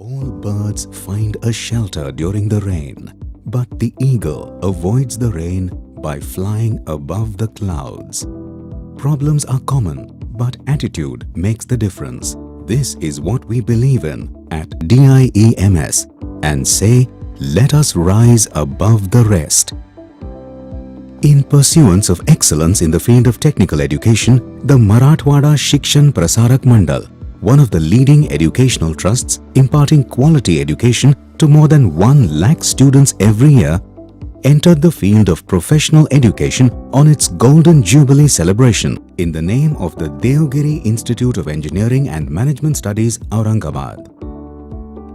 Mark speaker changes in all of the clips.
Speaker 1: All birds find a shelter during the rain, but the eagle avoids the rain by flying above the clouds. Problems are common, but attitude makes the difference. This is what we believe in at DIEMS and say, let us rise above the rest. In pursuance of excellence in the field of technical education, the Marathwada Shikshan Prasarak Mandal, one of the leading educational trusts imparting quality education to more than 1 lakh students every year, entered the field of professional education on its Golden Jubilee celebration in the name of the Devgiri Institute of Engineering and Management Studies, Aurangabad.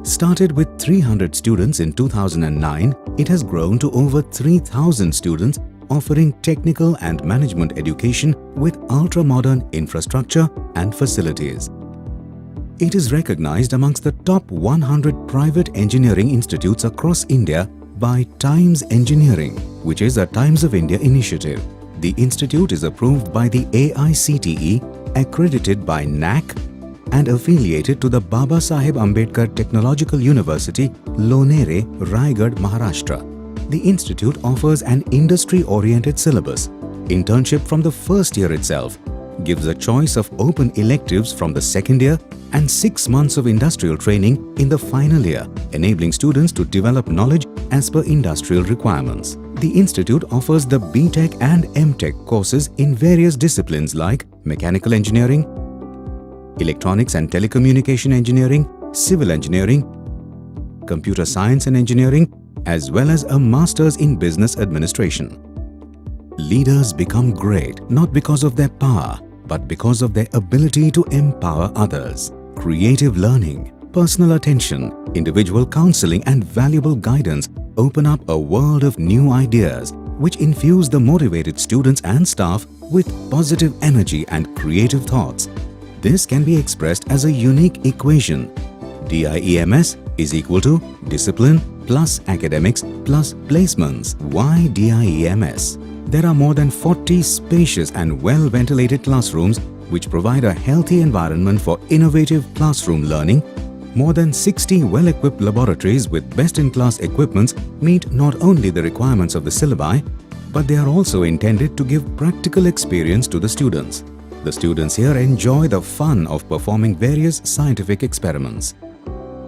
Speaker 1: Started with 300 students in 2009, it has grown to over 3,000 students offering technical and management education with ultra-modern infrastructure and facilities. It is recognized amongst the top 100 private engineering institutes across India by Times Engineering, which is a Times of India initiative. The institute is approved by the AICTE, accredited by NAC, and affiliated to the Baba Saheb Ambedkar Technological University, Lonere, Raigad, Maharashtra. The institute offers an industry-oriented syllabus, internship from the first year itself, gives a choice of open electives from the second year and 6 months of industrial training in the final year, enabling students to develop knowledge as per industrial requirements. The institute offers the BTech and MTech courses in various disciplines like mechanical engineering, electronics and telecommunication engineering, civil engineering, computer science and engineering, as well as a master's in business administration. Leaders become great not because of their power, but because of their ability to empower others. Creative learning, personal attention, individual counseling and valuable guidance open up a world of new ideas which infuse the motivated students and staff with positive energy and creative thoughts. This can be expressed as a unique equation. DIEMS is equal to discipline plus academics plus placements. Why DIEMS? There are more than 40 spacious and well-ventilated classrooms which provide a healthy environment for innovative classroom learning. More than 60 well-equipped laboratories with best-in-class equipments meet not only the requirements of the syllabi, but they are also intended to give practical experience to the students. The students here enjoy the fun of performing various scientific experiments.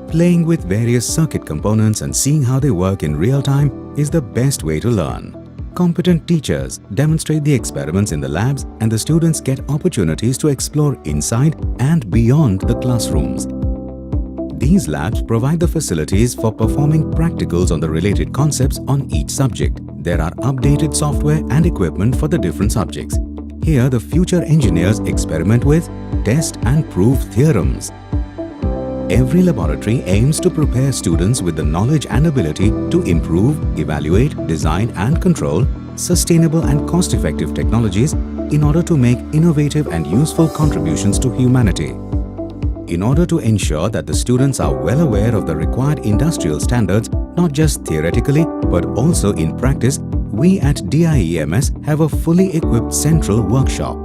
Speaker 1: Playing with various circuit components and seeing how they work in real time is the best way to learn. Competent teachers demonstrate the experiments in the labs and the students get opportunities to explore inside and beyond the classrooms. These labs provide the facilities for performing practicals on the related concepts on each subject. There are updated software and equipment for the different subjects. Here, the future engineers experiment with, test and prove theorems. Every laboratory aims to prepare students with the knowledge and ability to improve, evaluate, design and control sustainable and cost-effective technologies in order to make innovative and useful contributions to humanity. In order to ensure that the students are well aware of the required industrial standards, not just theoretically but also in practice, we at DIEMS have a fully equipped central workshop.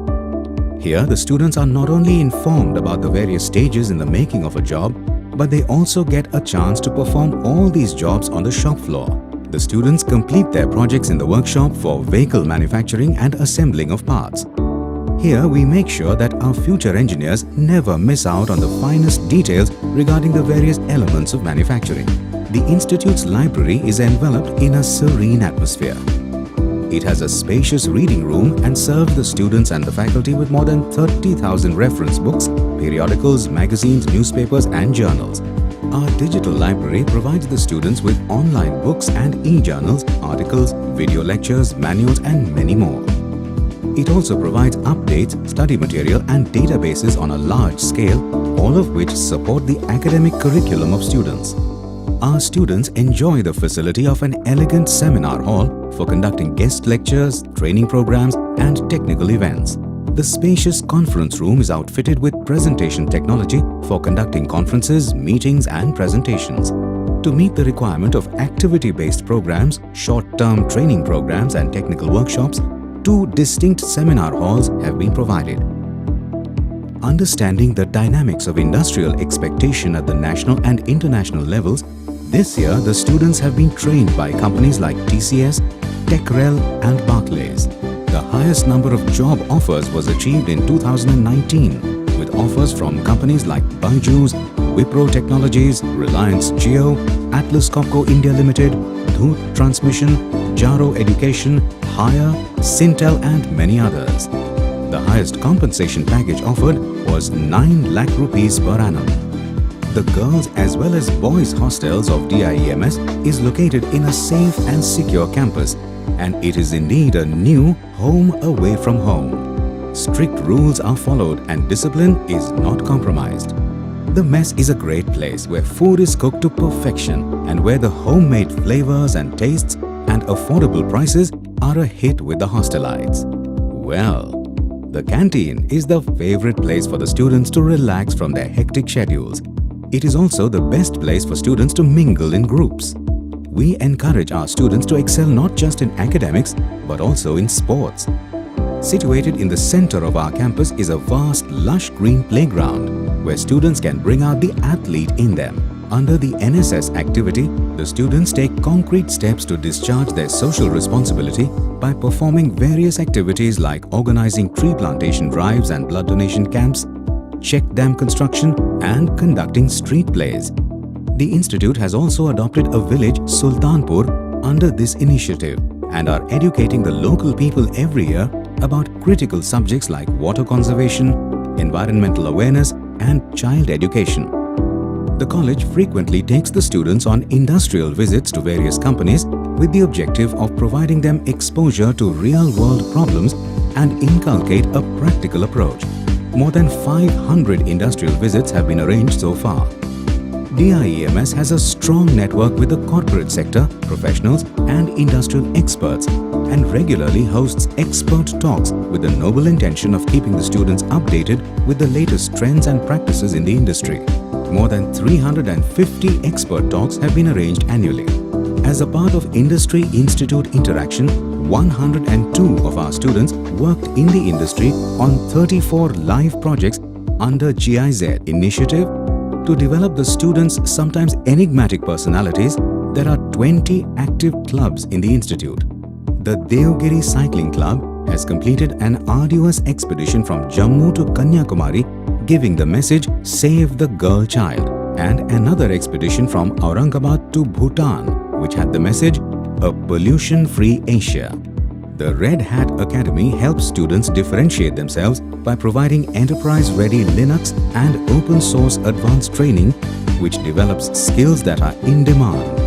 Speaker 1: Here, the students are not only informed about the various stages in the making of a job, but they also get a chance to perform all these jobs on the shop floor. The students complete their projects in the workshop for vehicle manufacturing and assembling of parts. Here, we make sure that our future engineers never miss out on the finest details regarding the various elements of manufacturing. The Institute's library is enveloped in a serene atmosphere. It has a spacious reading room and serves the students and the faculty with more than 30,000 reference books, periodicals, magazines, newspapers and journals. Our digital library provides the students with online books and e-journals, articles, video lectures, manuals and many more. It also provides updates, study material and databases on a large scale, all of which support the academic curriculum of students. Our students enjoy the facility of an elegant seminar hall for conducting guest lectures, training programs and technical events. The spacious conference room is outfitted with presentation technology for conducting conferences, meetings and presentations. To meet the requirement of activity-based programs, short-term training programs and technical workshops, 2 distinct seminar halls have been provided. Understanding the dynamics of industrial expectation at the national and international levels, this year the students have been trained by companies like TCS, Techrel and Barclays. The highest number of job offers was achieved in 2019, with offers from companies like Byju's, Wipro Technologies, Reliance Jio, Atlas Copco India Limited, Dhoot Transmission, Jaro Education, Hire, Sintel and many others. The highest compensation package offered was 9 lakh rupees per annum. The girls as well as boys hostels of DIEMS is located in a safe and secure campus, and it is indeed a new home away from home. Strict rules are followed and discipline is not compromised. The mess is a great place where food is cooked to perfection and where the homemade flavors and tastes and affordable prices are a hit with the hostelites. Well, the canteen is the favorite place for the students to relax from their hectic schedules. It is also the best place for students to mingle in groups. We encourage our students to excel not just in academics but also in sports. Situated in the center of our campus is a vast, lush green playground where students can bring out the athlete in them. Under the NSS activity, the students take concrete steps to discharge their social responsibility by performing various activities like organizing tree plantation drives and blood donation camps, check dam construction and conducting street plays. The institute has also adopted a village, Sultanpur, under this initiative and are educating the local people every year about critical subjects like water conservation, environmental awareness and child education. The college frequently takes the students on industrial visits to various companies with the objective of providing them exposure to real-world problems and inculcate a practical approach. More than 500 industrial visits have been arranged so far. DIEMS has a strong network with the corporate sector, professionals and industrial experts and regularly hosts expert talks with the noble intention of keeping the students updated with the latest trends and practices in the industry. More than 350 expert talks have been arranged annually. As a part of Industry Institute interaction, 102 of our students worked in the industry on 34 live projects under GIZ initiative. To develop the students' sometimes enigmatic personalities, there are 20 active clubs in the institute. The Devgiri Cycling Club has completed an arduous expedition from Jammu to Kanyakumari, giving the message "Save the Girl Child," and another expedition from Aurangabad to Bhutan, which had the message "A Pollution-Free Asia." The Red Hat Academy helps students differentiate themselves by providing enterprise-ready Linux and open-source advanced training, which develops skills that are in demand.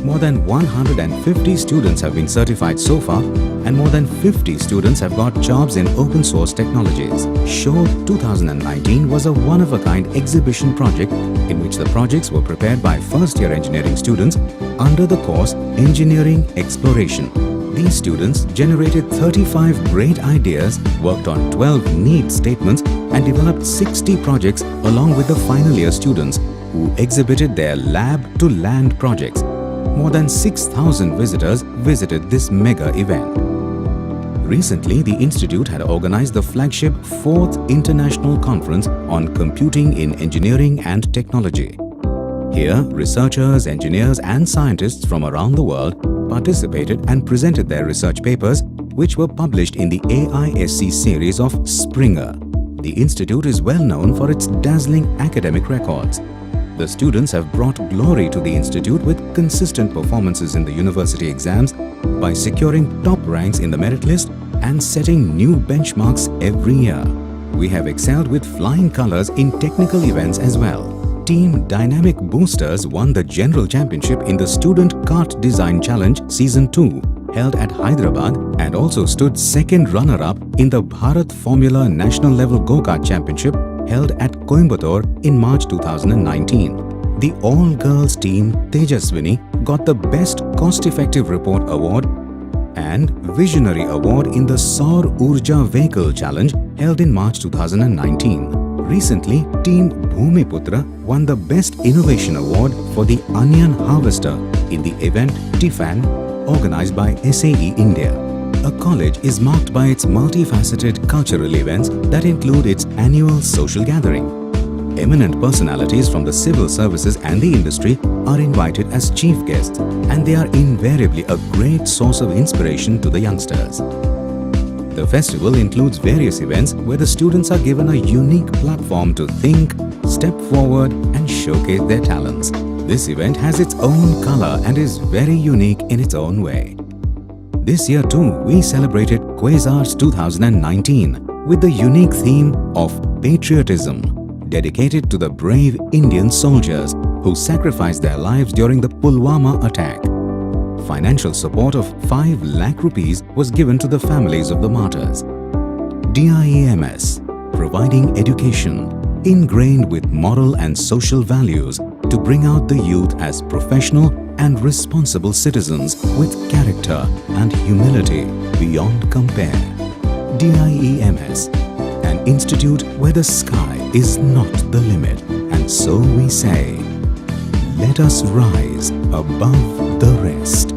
Speaker 1: More than 150 students have been certified so far, and more than 50 students have got jobs in open-source technologies. Show 2019 was a one-of-a-kind exhibition project in which the projects were prepared by first-year engineering students under the course Engineering Exploration. These students generated 35 great ideas, worked on 12 neat statements and developed 60 projects along with the final year students who exhibited their lab-to-land projects. More than 6,000 visitors visited this mega event. Recently, the institute had organized the flagship 4th International Conference on Computing in Engineering and Technology. Here, researchers, engineers and scientists from around the world participated and presented their research papers, which were published in the AISC series of Springer. The institute is well known for its dazzling academic records. The students have brought glory to the institute with consistent performances in the university exams by securing top ranks in the merit list and setting new benchmarks every year. We have excelled with flying colors in technical events as well. Team Dynamic Boosters won the General Championship in the Student Kart Design Challenge Season 2, held at Hyderabad, and also stood second runner-up in the Bharat Formula National Level Go-Kart Championship held at Coimbatore in March 2019. The all-girls team Tejaswini got the Best Cost-Effective Report Award and Visionary Award in the Saur Urja Vehicle Challenge held in March 2019. Recently, Team Bhumiputra won the Best Innovation Award for the Onion Harvester in the event TIFAN organized by SAE India. A college is marked by its multifaceted cultural events that include its annual social gathering. Eminent personalities from the civil services and the industry are invited as chief guests, and they are invariably a great source of inspiration to the youngsters. The festival includes various events where the students are given a unique platform to think, step forward and showcase their talents. This event has its own color and is very unique in its own way. This year too, we celebrated Quasars 2019 with the unique theme of patriotism, dedicated to the brave Indian soldiers who sacrificed their lives during the Pulwama attack. Financial support of 5 lakh rupees was given to the families of the martyrs. DIEMS, providing education ingrained with moral and social values to bring out the youth as professional and responsible citizens with character and humility beyond compare. DIEMS, an institute where the sky is not the limit, and so we say, let us rise above the rest.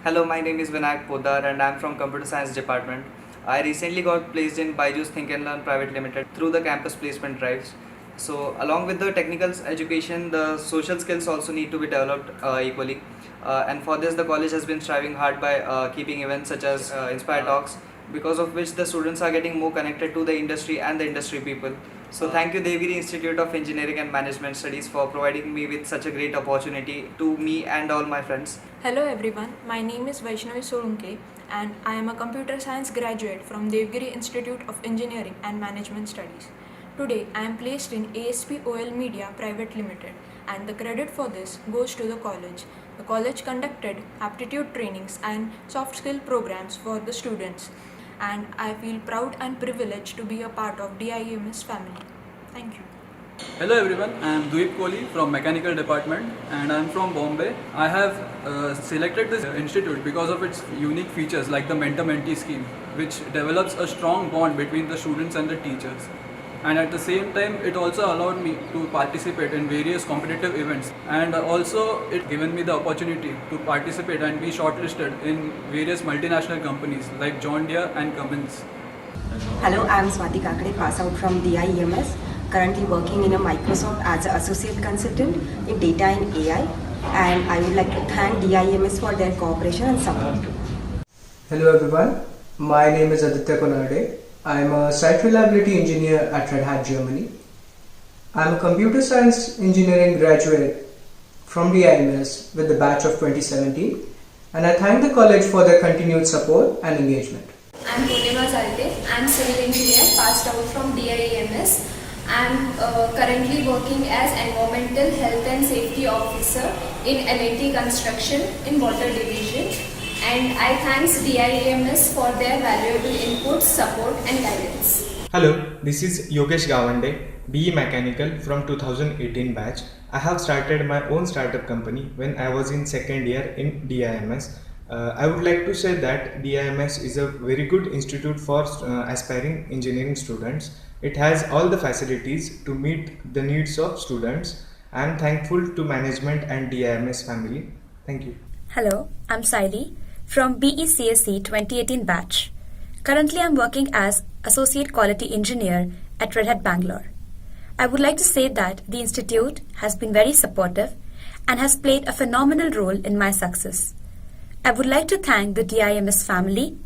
Speaker 2: Hello, my name is Vinayak Podar and I am from Computer Science Department. I recently got placed in Byju's Think and Learn Private Limited through the campus placement drives. So along with the technical education, the social skills also need to be developed equally. And for this, the college has been striving hard by keeping events such as Inspire Talks, because of which the students are getting more connected to the industry and the industry people. So thank you Devgiri Institute of Engineering and Management Studies for providing me with such a great opportunity to me and all my friends.
Speaker 3: Hello everyone, my name is Vaishnavi Solunke and I am a computer science graduate from Devgiri Institute of Engineering and Management Studies. Today I am placed in ASP-OL Media Private Limited and the credit for this goes to the college. The college conducted aptitude trainings and soft skill programs for the students, and I feel proud and privileged to be a part of DIEMS family. Thank you.
Speaker 4: Hello everyone, I am Duip Kohli from Mechanical Department and I am from Bombay. I have selected this institute because of its unique features like the mentor-mentee scheme, which develops a strong bond between the students and the teachers. And at the same time, it also allowed me to participate in various competitive events, and also it given me the opportunity to participate and be shortlisted in various multinational companies like John Deere and Cummins.
Speaker 5: Hello, I am Swati Kakade, pass out from DIEMS, currently working in a Microsoft as an associate consultant in data and AI, and I would like to thank DIEMS for their cooperation and support.
Speaker 6: Hello everyone, my name is Aditya Konarde. I am a site reliability engineer at Red Hat, Germany. I am a computer science engineering graduate from DIEMS with the batch of 2017, and I thank the college for their continued support and engagement.
Speaker 7: I am Purnima Zalte. I am civil engineer passed out from DIEMS. I am currently working as environmental health and safety officer in L&T construction in water division. And I thanks DIEMS for their valuable input, support and guidance.
Speaker 8: Hello, this is Yogesh Gawande, BE Mechanical from 2018 batch. I have started my own startup company when I was in second year in DIEMS. I would like to say that DIEMS is a very good institute for aspiring engineering students. It has all the facilities to meet the needs of students. I am thankful to management and DIEMS family. Thank you.
Speaker 9: Hello, I'm Saili from BECSC 2018 batch. Currently, I'm working as Associate Quality Engineer at Red Hat Bangalore. I would like to say that the institute has been very supportive and has played a phenomenal role in my success. I would like to thank the DIEMS family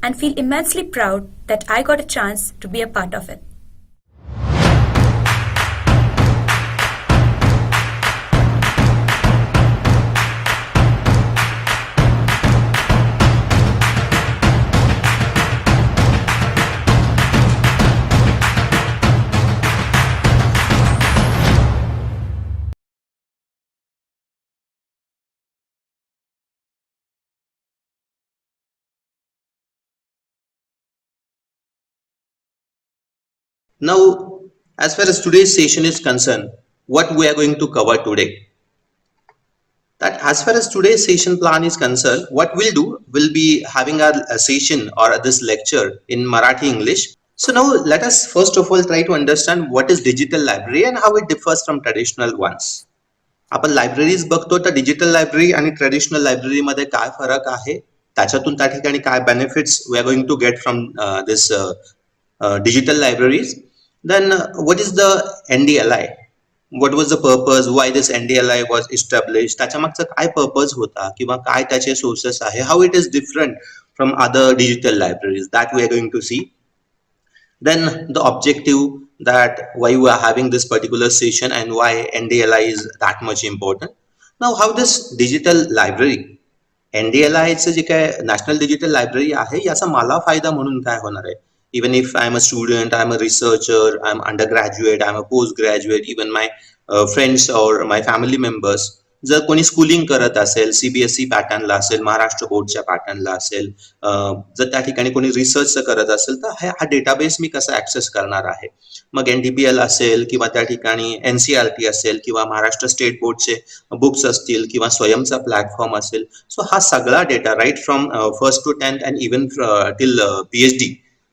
Speaker 9: and feel immensely proud that I got a chance to be a part of it.
Speaker 10: Now, as far as today's session is concerned, what we are going to cover today? That as far as today's session plan is concerned, what we'll do, we'll be having a session or this lecture in Marathi English. So now let us first of all try to understand what is digital library and how it differs from traditional ones. आपण libraries बघतो तर digital library आणि traditional library मध्ये काय फरक आहे त्याच्यातून त्या ठिकाणी काय benefits we are going to get from this digital libraries. Then what is the NDLI? What was the purpose? Why this NDLI was established? त्याच्या मागचा काय पर्पज होता किंवा काय त्याचे सोर्सेस आहे? How it is different from other digital libraries? That we are going to see. Then the objective, that why we are having this particular session and why NDLI is that much important. Now how this digital library, NDLI चं जे काय national digital library आहे याचा मला फायदा म्हणून काय होणार आहे? Even if I'm a student, I'm a researcher, I'm undergraduate, I'm a postgraduate, even my friends or my family members, जर कोणी स्कूलिंग करत असेल, CBSE पॅटर्नला असेल, महाराष्ट्र बोर्डच्या पॅटर्नला असेल, जर त्या ठिकाणी कोणी रिसर्च करत असेल तर हा डेटाबेस मी कसा ऍक्सेस करणार आहे? मग NDPL असेल किंवा त्या ठिकाणी NCERT असेल किंवा महाराष्ट्र स्टेट बोर्डचे बुक्स असतील किंवा स्वयंचा प्लॅटफॉर्म असेल. सो हा सगळा data right from first to 10th and even till PhD,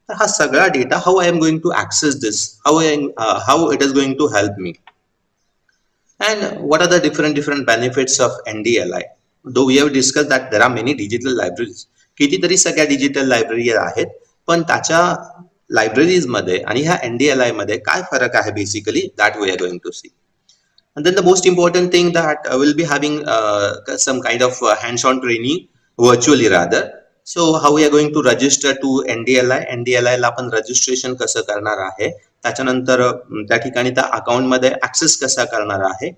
Speaker 10: तर हा सगळा data, how I am going to access this, how it is going to help me, and what are the different benefits of NDLI? Though we have discussed that there are many digital libraries, कितीतरी सगळ्या digital library आहेत, पण त्याच्या libraries मध्ये आणि ह्या NDLI मध्ये काय फरक आहे basically, that we are going to see. And then the most important thing that we'll be having some kind of hands-on training virtually rather. So how we are going to register to NDLI? NDLI ला आपण registration कसं करणार आहे, त्याच्यानंतर त्या ठिकाणी त्या account मध्ये access कसा करणार आहे,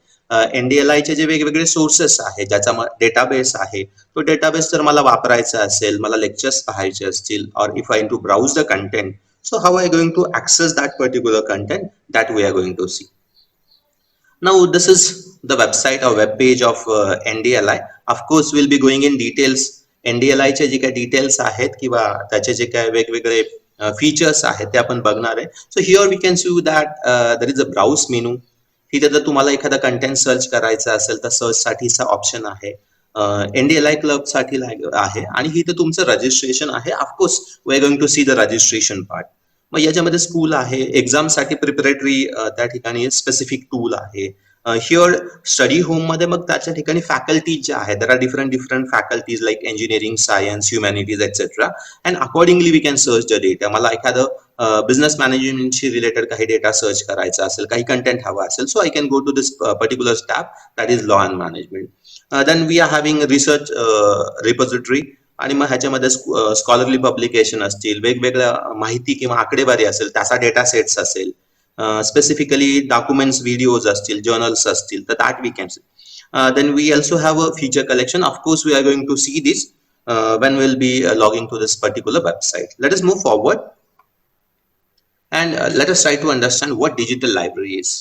Speaker 10: NDLI चे जे वेगवेगळे सोर्सेस आहे, ज्याचा डेटाबेस आहे, तो डेटाबेस जर मला वापरायचा असेल, मला लेक्चर्स पाहायचे असतील, और if I to browse the content, so how I going to access that particular content, that we are going to see. Now this is the website or web page of NDLI. Of course we'll be going in details. NDLI चे जे काही details आहेत किंवा त्याचे जे काही वेगवेगळे features आहेत ते आपण बघणार आहे. So here we can see that there is a browse menu. तिथे जर तुम्हाला एखादा कंटेंट सर्च करायचा असेल तर सर्च साठीचा ऑप्शन आहे, NDLI क्लब साठी आहे, आणि इथे तुमचं रजिस्ट्रेशन आहे. Of course we are going to see the registration part. मग याच्यामध्ये स्कूल आहे, एक्झाम साठी प्रिपरेटरी त्या ठिकाणी स्पेसिफिक टूल आहे. हिअर स्टडी होम मध्ये मग त्याच्या ठिकाणी फॅकल्टीज ज्या आहेत, there are different faculties like engineering, science, humanities etcetera, and accordingly we can search the data. मला एखादं बिझनेस मॅनेजमेंटशी रिलेटेड काही डेटा सर्च करायचा असेल, काही कंटेंट हवा असेल, so I can go to this particular tab, that is law and management. Then we are having research repository, आणि मग ह्याच्यामध्ये स्कॉलरली पब्लिकेशन असतील, वेगवेगळ्या माहिती किंवा आकडेवारी असेल, त्याचा डेटा सेट्स असेल, specifically documents, videos astil, journals astil, that we can see. Then we also have a feature collection. Of course we are going to see this when we'll be logging to this particular website. Let us move forward and let us try to understand what digital library is.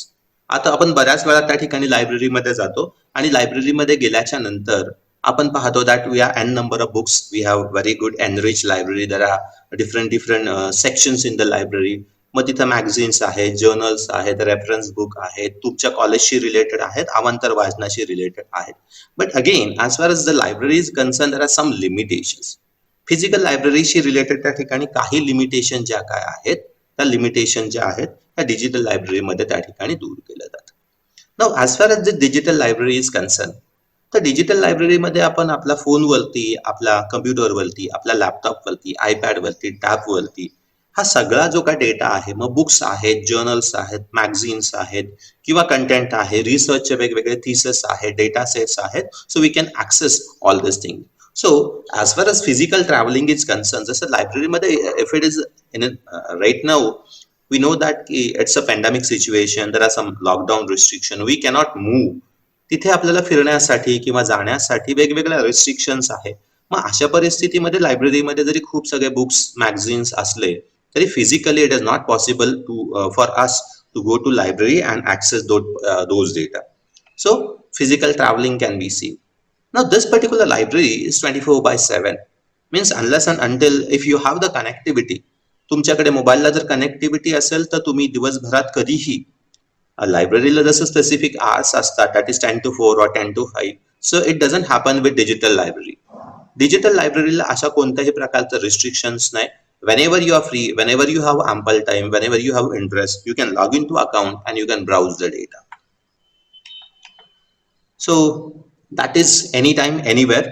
Speaker 10: आता आपण बऱ्याच वेळा त्या ठिकाणी library मध्ये जातो आणि library मध्ये गेल्याच्या नंतर आपण पाहतो that we have n number of books, we have very good enriched library, there are different sections in the library. मग तिथं मॅगझिन्स आहेत, जर्नल्स आहेत, रेफरन्स बुक आहेत, तुमच्या कॉलेजशी रिलेटेड आहेत, अवांतर वाचनाशी रिलेटेड आहेत. But again as far as the library is concerned, there are some limitations. Physical लायब्ररीशी रिलेटेड त्या ठिकाणी काही लिमिटेशन ज्या काय आहेत, त्या लिमिटेशन ज्या आहेत त्या डिजिटल लायब्ररीमध्ये त्या ठिकाणी दूर केल्या जातात. Now as far as the digital library is concern, तर डिजिटल लायब्ररीमध्ये आपण आपल्या फोनवरती, आपल्या कम्प्युटरवरती, आपल्या लॅपटॉपवरती, आयपॅडवरती, टॅबवरती हा सगळा जो काय डेटा आहे, मग बुक्स आहेत, जर्नल्स आहेत, मॅगझिन्स आहेत किंवा कंटेंट आहे, रिसर्चचे वेगवेगळे थिसिस आहेत, डेटा सेट्स आहेत, so we can access all this thing. So as far as physical travelling is concern, जसं लायब्ररीमध्ये if it is in right now we know that it's a pandemic situation, there are some lockdown restriction, we cannot move. तिथे आपल्याला फिरण्यासाठी किंवा जाण्यासाठी वेगवेगळ्या restrictions आहे. मग अशा परिस्थितीमध्ये लायब्ररीमध्ये जरी खूप सगळे बुक्स, मॅगझिन्स असले तरी physically it is not possible for us to go to library and access those data. So physical traveling can be seen. Now this particular library is 24/7, means unless and until if you have the connectivity, तुमच्याकडे मोबाईलला जर connectivity असेल तर तुम्ही दिवसभरात कधीही लायब्ररीला जसं स्पेसिफिक आवर्स असतात, that is 10 to 4 or 10 to 5, so it doesn't happen with digital library. Digital लायब्ररीला अशा कोणत्याही प्रकारचं रिस्ट्रिक्शन्स नाही. Whenever you are free, whenever you have ample time, whenever you have interest, you can log into account and you can browse the data. So that is anytime, anywhere.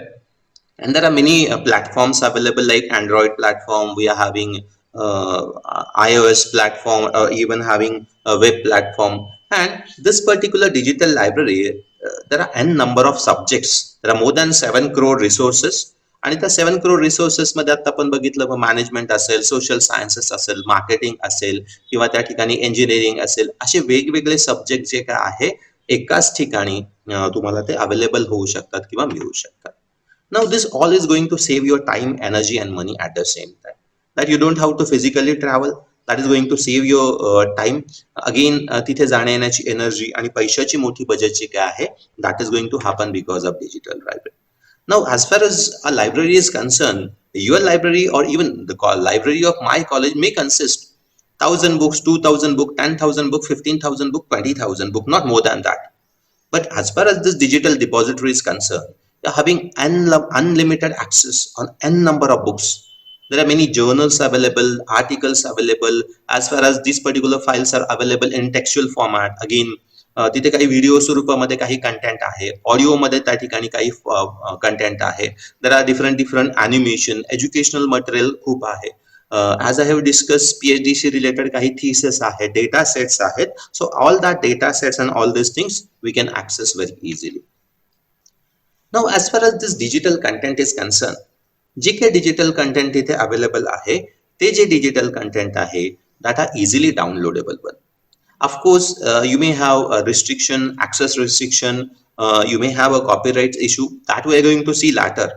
Speaker 10: And there are many platforms available like Android platform, we are having iOS platform, or even having a web platform. And this particular digital library, there are n number of subjects. There are more than 7 crore resources. आणि त्या 7 crore resources मध्ये आता आपण बघितलं management असेल, social sciences असेल, marketing असेल किंवा त्या ठिकाणी इंजिनिअरिंग असेल, असे वेगवेगळे सब्जेक्ट जे काय आहे एकाच ठिकाणी तुम्हाला ते अवेलेबल होऊ शकतात किंवा मिळू शकतात. Now this all is going to save your time, energy and money at the same time. That you don't have to physically travel. That is going to save your time. Again, तिथे जाण्या येण्याची energy आणि पैशाची मोठी budget जी काय आहे, that is going to happen because of digital library. Now, as far as a library is concerned, your library or even the library of my college may consist 1,000 books, 2,000 books, 10,000 books, 15,000 books, 20,000 books, not more than that. But as far as this digital depository is concerned, you're having unlimited access on n number of books. There are many journals available, articles available. As far as these particular files are available in textual format, again, तिथे काही video स्वरूपामध्ये काही content आहे, audio मध्ये त्या ठिकाणी काही content आहे. There are different animation, educational material खूप आहे. as I have discussed, PhD related kahi thesis ahe, data sets ahet. So all that data sets and all these things we can access very easily. Now as far as this digital content is concerned, J digital content इथे available आहे, ते जे digital content आहे that are easily downloadable one. Of course, you may have a restriction, access restriction, you may have a copyright issue that we are going to see later.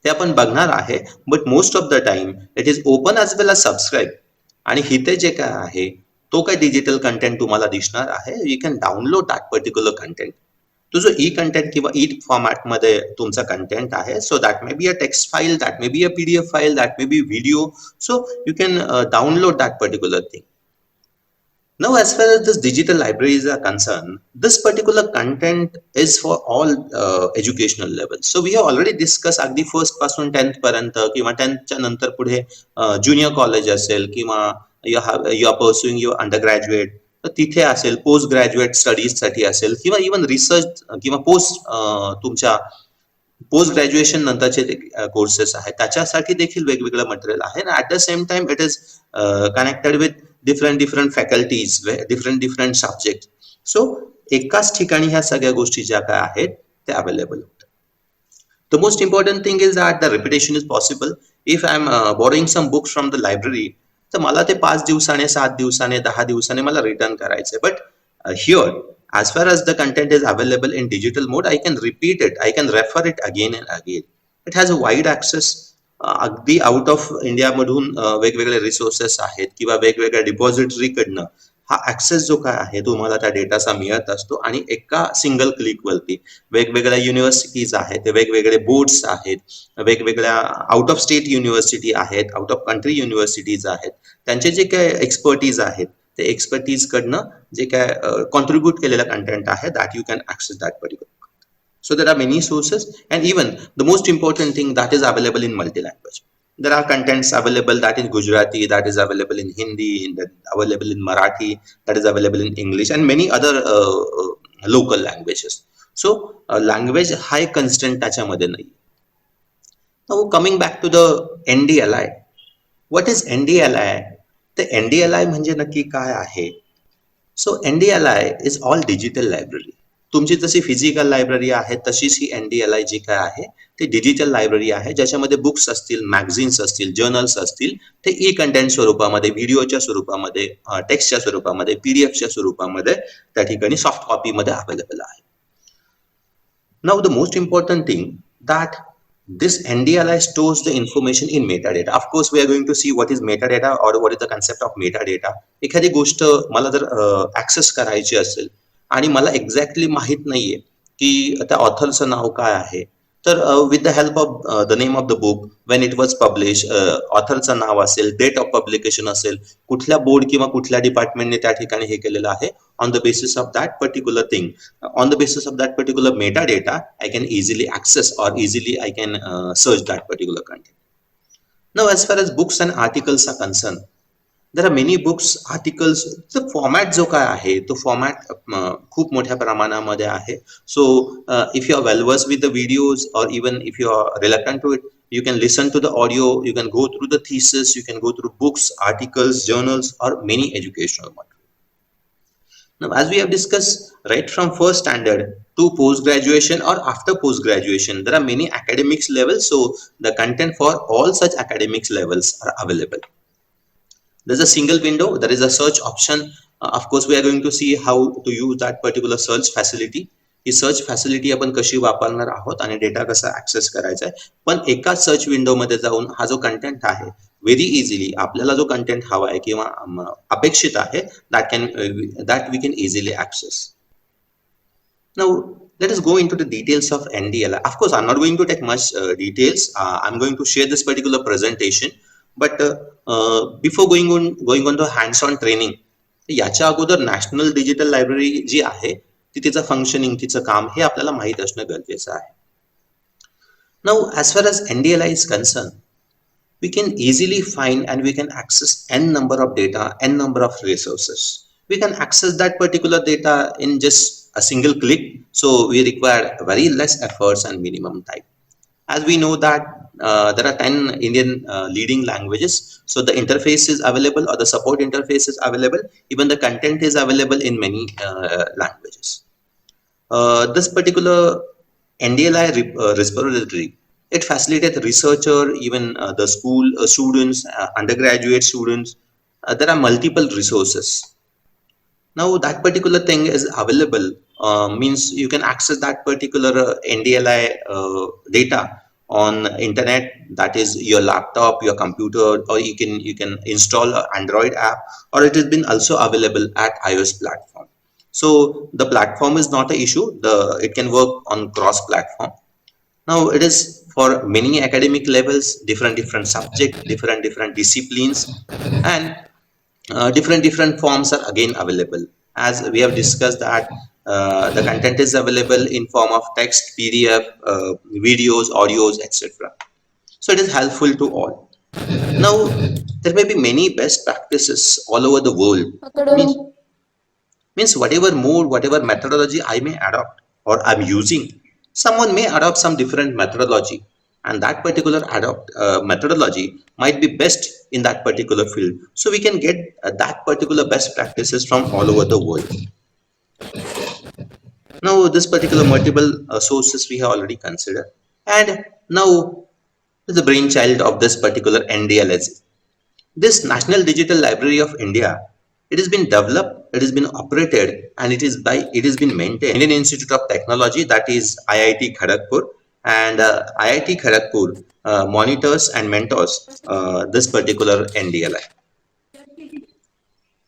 Speaker 10: ते आपण बघणार आहे, but most of the time it is open as well as subscribe. आणि इथे जे काय आहे तो काय डिजिटल कंटेंट तुम्हाला दिसणार आहे, you can download that particular content. तो जो ई कंटेंट किंवा ई फॉर्मॅट मध्ये तुमचा कंटेंट आहे, so that may be a text file, that may be a PDF file, that may be video, so you can download that particular thing. Now, as far as this digital libraries are concerned, this particular content is for all educational levels. So we have already discussed अगदी first पासून 10th पर्यंत किंवा 10th च्या नंतर पुढे junior college असेल किंवा you are pursuing your undergraduate, तर तिथे असेल, पोस्ट ग्रॅज्युएट स्टडीज साठी असेल किंवा इव्हन रिसर्च किंवा तुमच्या पोस्ट ग्रॅज्युएशन नंतरचे कोर्सेस आहेत त्याच्यासाठी देखील वेगवेगळं मटेरियल आहे. At the same time it is connected with different faculties, different subjects. So एकाच ठिकाणी ह्या सगळ्या गोष्टी ज्या काय आहेत ते अवेलेबल होतात. The most important thing is that the repetition is possible. If I am borrowing some books from the library, तर मला ते 5 दिवसाने, 7 दिवसाने, 10 दिवसाने मला रिटर्न करायचे. But here, as far as the content is available in digital mode, I can repeat it, I can refer it again and again. It has a wide access. अगदी out of India मधून वेगवेगळे resources आहेत किंवा वेगवेगळ्या depository कडनं हा access जो काय आहे तुम्हाला त्या डेटाचा मिळत असतो. आणि एका सिंगल क्लिक वरती वेगवेगळ्या युनिव्हर्सिटीज आहेत, वेगवेगळे बोर्ड्स आहेत, वेगवेगळ्या आउट ऑफ स्टेट युनिव्हर्सिटी आहेत, आउट ऑफ कंट्री युनिव्हर्सिटीज आहेत, त्यांचे जे काय एक्सपर्टीज आहेत ते एक्सपर्टीज कडनं जे काय कॉन्ट्रीब्यूट केलेलं कंटेंट आहे that you can access that particular. So there are many sources, and even the most important thing, that is available in multi-language. There are contents available that in Gujarati, that is available in Hindi, that is available in Marathi, that is available in English, and many other local languages. So language high constant त्याच्यामध्ये नाही. Now coming back to the NDLI, what is NDLI? The NDLI म्हणजे नक्की काय आहे? So NDLI is all digital library. तुमची जशी physical library आहे तशीच ही NDLI जी काय आहे ते डिजिटल लायब्ररी आहे, ज्याच्यामध्ये बुक्स असतील, मॅगझिन्स असतील, जर्नल्स असतील, ते ई कंटेंट स्वरूपामध्ये, व्हिडिओच्या स्वरूपामध्ये, टेक्स्टच्या स्वरूपामध्ये, पीडीएफच्या स्वरूपामध्ये त्या ठिकाणी सॉफ्ट कॉपीमध्ये अवेलेबल आहे. Now the most important thing that this NDLI stores the information in metadata. Of course, we are going to see what is metadata or what is the concept of metadata. एखादी गोष्ट मला जर access करायची असेल आणि मला exactly माहित नाहीये की त्या ऑथरचं नाव काय आहे, तर with the help of the name of the book, when it was publish, ऑथरचं नाव असेल, डेट ऑफ पब्लिकेशन असेल, कुठल्या बोर्ड किंवा कुठल्या डिपार्टमेंटने त्या ठिकाणी हे केलेलं आहे, on the basis of that particular thing, on the basis of that particular meta data, I can easily access और easily I can search that particular content. Now as far as books and articles are concerned, there are many books, articles. The format जो काय आहे तो format खूप मोठ्या प्रमाणामध्ये आहे. So if you are well versed with the videos, or even if you are reluctant to it, you can listen to the audio, you can go through the thesis, you can go through books, articles, journals, or many educational materials. Now, as we have discussed, right from first standard to post graduation or after post graduation, there are many academics levels. So the content for all such academics levels are available. There's a single window. There is a search option. Of course, we are going to see how to use that particular search facility. He search facility आपण कशी वापरणार आहोत आणि data कसा access करायचा आहे. पण एका सर्च विंडो मध्ये जाऊन हा जो कंटेंट आहे व्हेरी इझिली आपल्याला जो कंटेंट हवा आहे किंवा अपेक्षित आहे that we can easily access. Now let us go into the details of NDLI. Of course, I'm not going to take much details. I'm going to share this particular presentation, but before going on to hands-on training, याच्या अगोदर national digital library जी आहे तिचं functioning, तिचं काम हे आपल्याला माहित असणं गरजेचं आहे. Now, as far as NDLI is concerned, we can easily find and we can access n number of data, n number of resources. We can access that particular data in just a single click. So we require very less efforts and minimum time. As we know that there are 10 Indian leading languages. So the interface is available, or the support interface is available. Even the content is available in many languages. This particular NDLI repository, it facilitates researcher, even the school students, undergraduate students. There are multiple resources. Now that particular thing is available, means you can access that particular NDLI data on internet, that is your laptop, your computer, or you can install an Android app, or it has been also available at iOS platform. So the platform is not an issue. It can work on cross platform. Now it is for many academic levels, different subjects, different disciplines, and different forms are again available. As we have discussed that the content is available in form of text, PDF, videos, audios, etc. So it is helpful to all. Now there may be many best practices all over the world. Means whatever mode, whatever methodology I may adopt or I'm using, someone may adopt some different methodology, and that particular methodology might be best in that particular field. So we can get that particular best practices from all over the world. Now this particular multiple sources we have already considered, and now the brainchild of this particular NDLS, this National Digital Library of India. It has been developed, it has been operated, and it has been maintained Indian Institute of Technology, that is IIT Kharagpur, and IIT Kharagpur monitors and mentors this particular NDLI.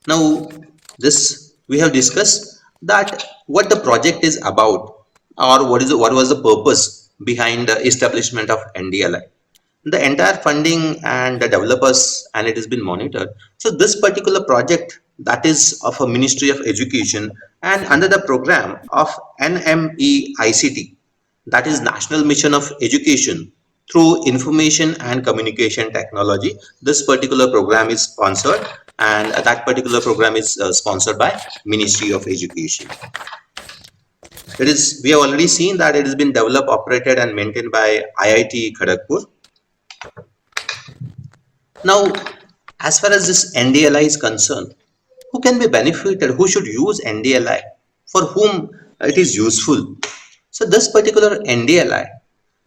Speaker 10: Now this we have discussed that what the project is about, or what was the purpose behind the establishment of NDLI. The entire funding and the developers, and it has been monitored. So this particular project, that is of a Ministry of Education and under the program of NMEICT, that is National Mission of Education through Information and Communication Technology. This particular program is sponsored, and that particular program is sponsored by Ministry of Education. We have already seen that it has been developed, operated, and maintained by IIT Kharagpur. Now, as far as this NDLI is concerned, who can be benefited? Who should use NDLI? For whom it is useful? So this particular NDLI,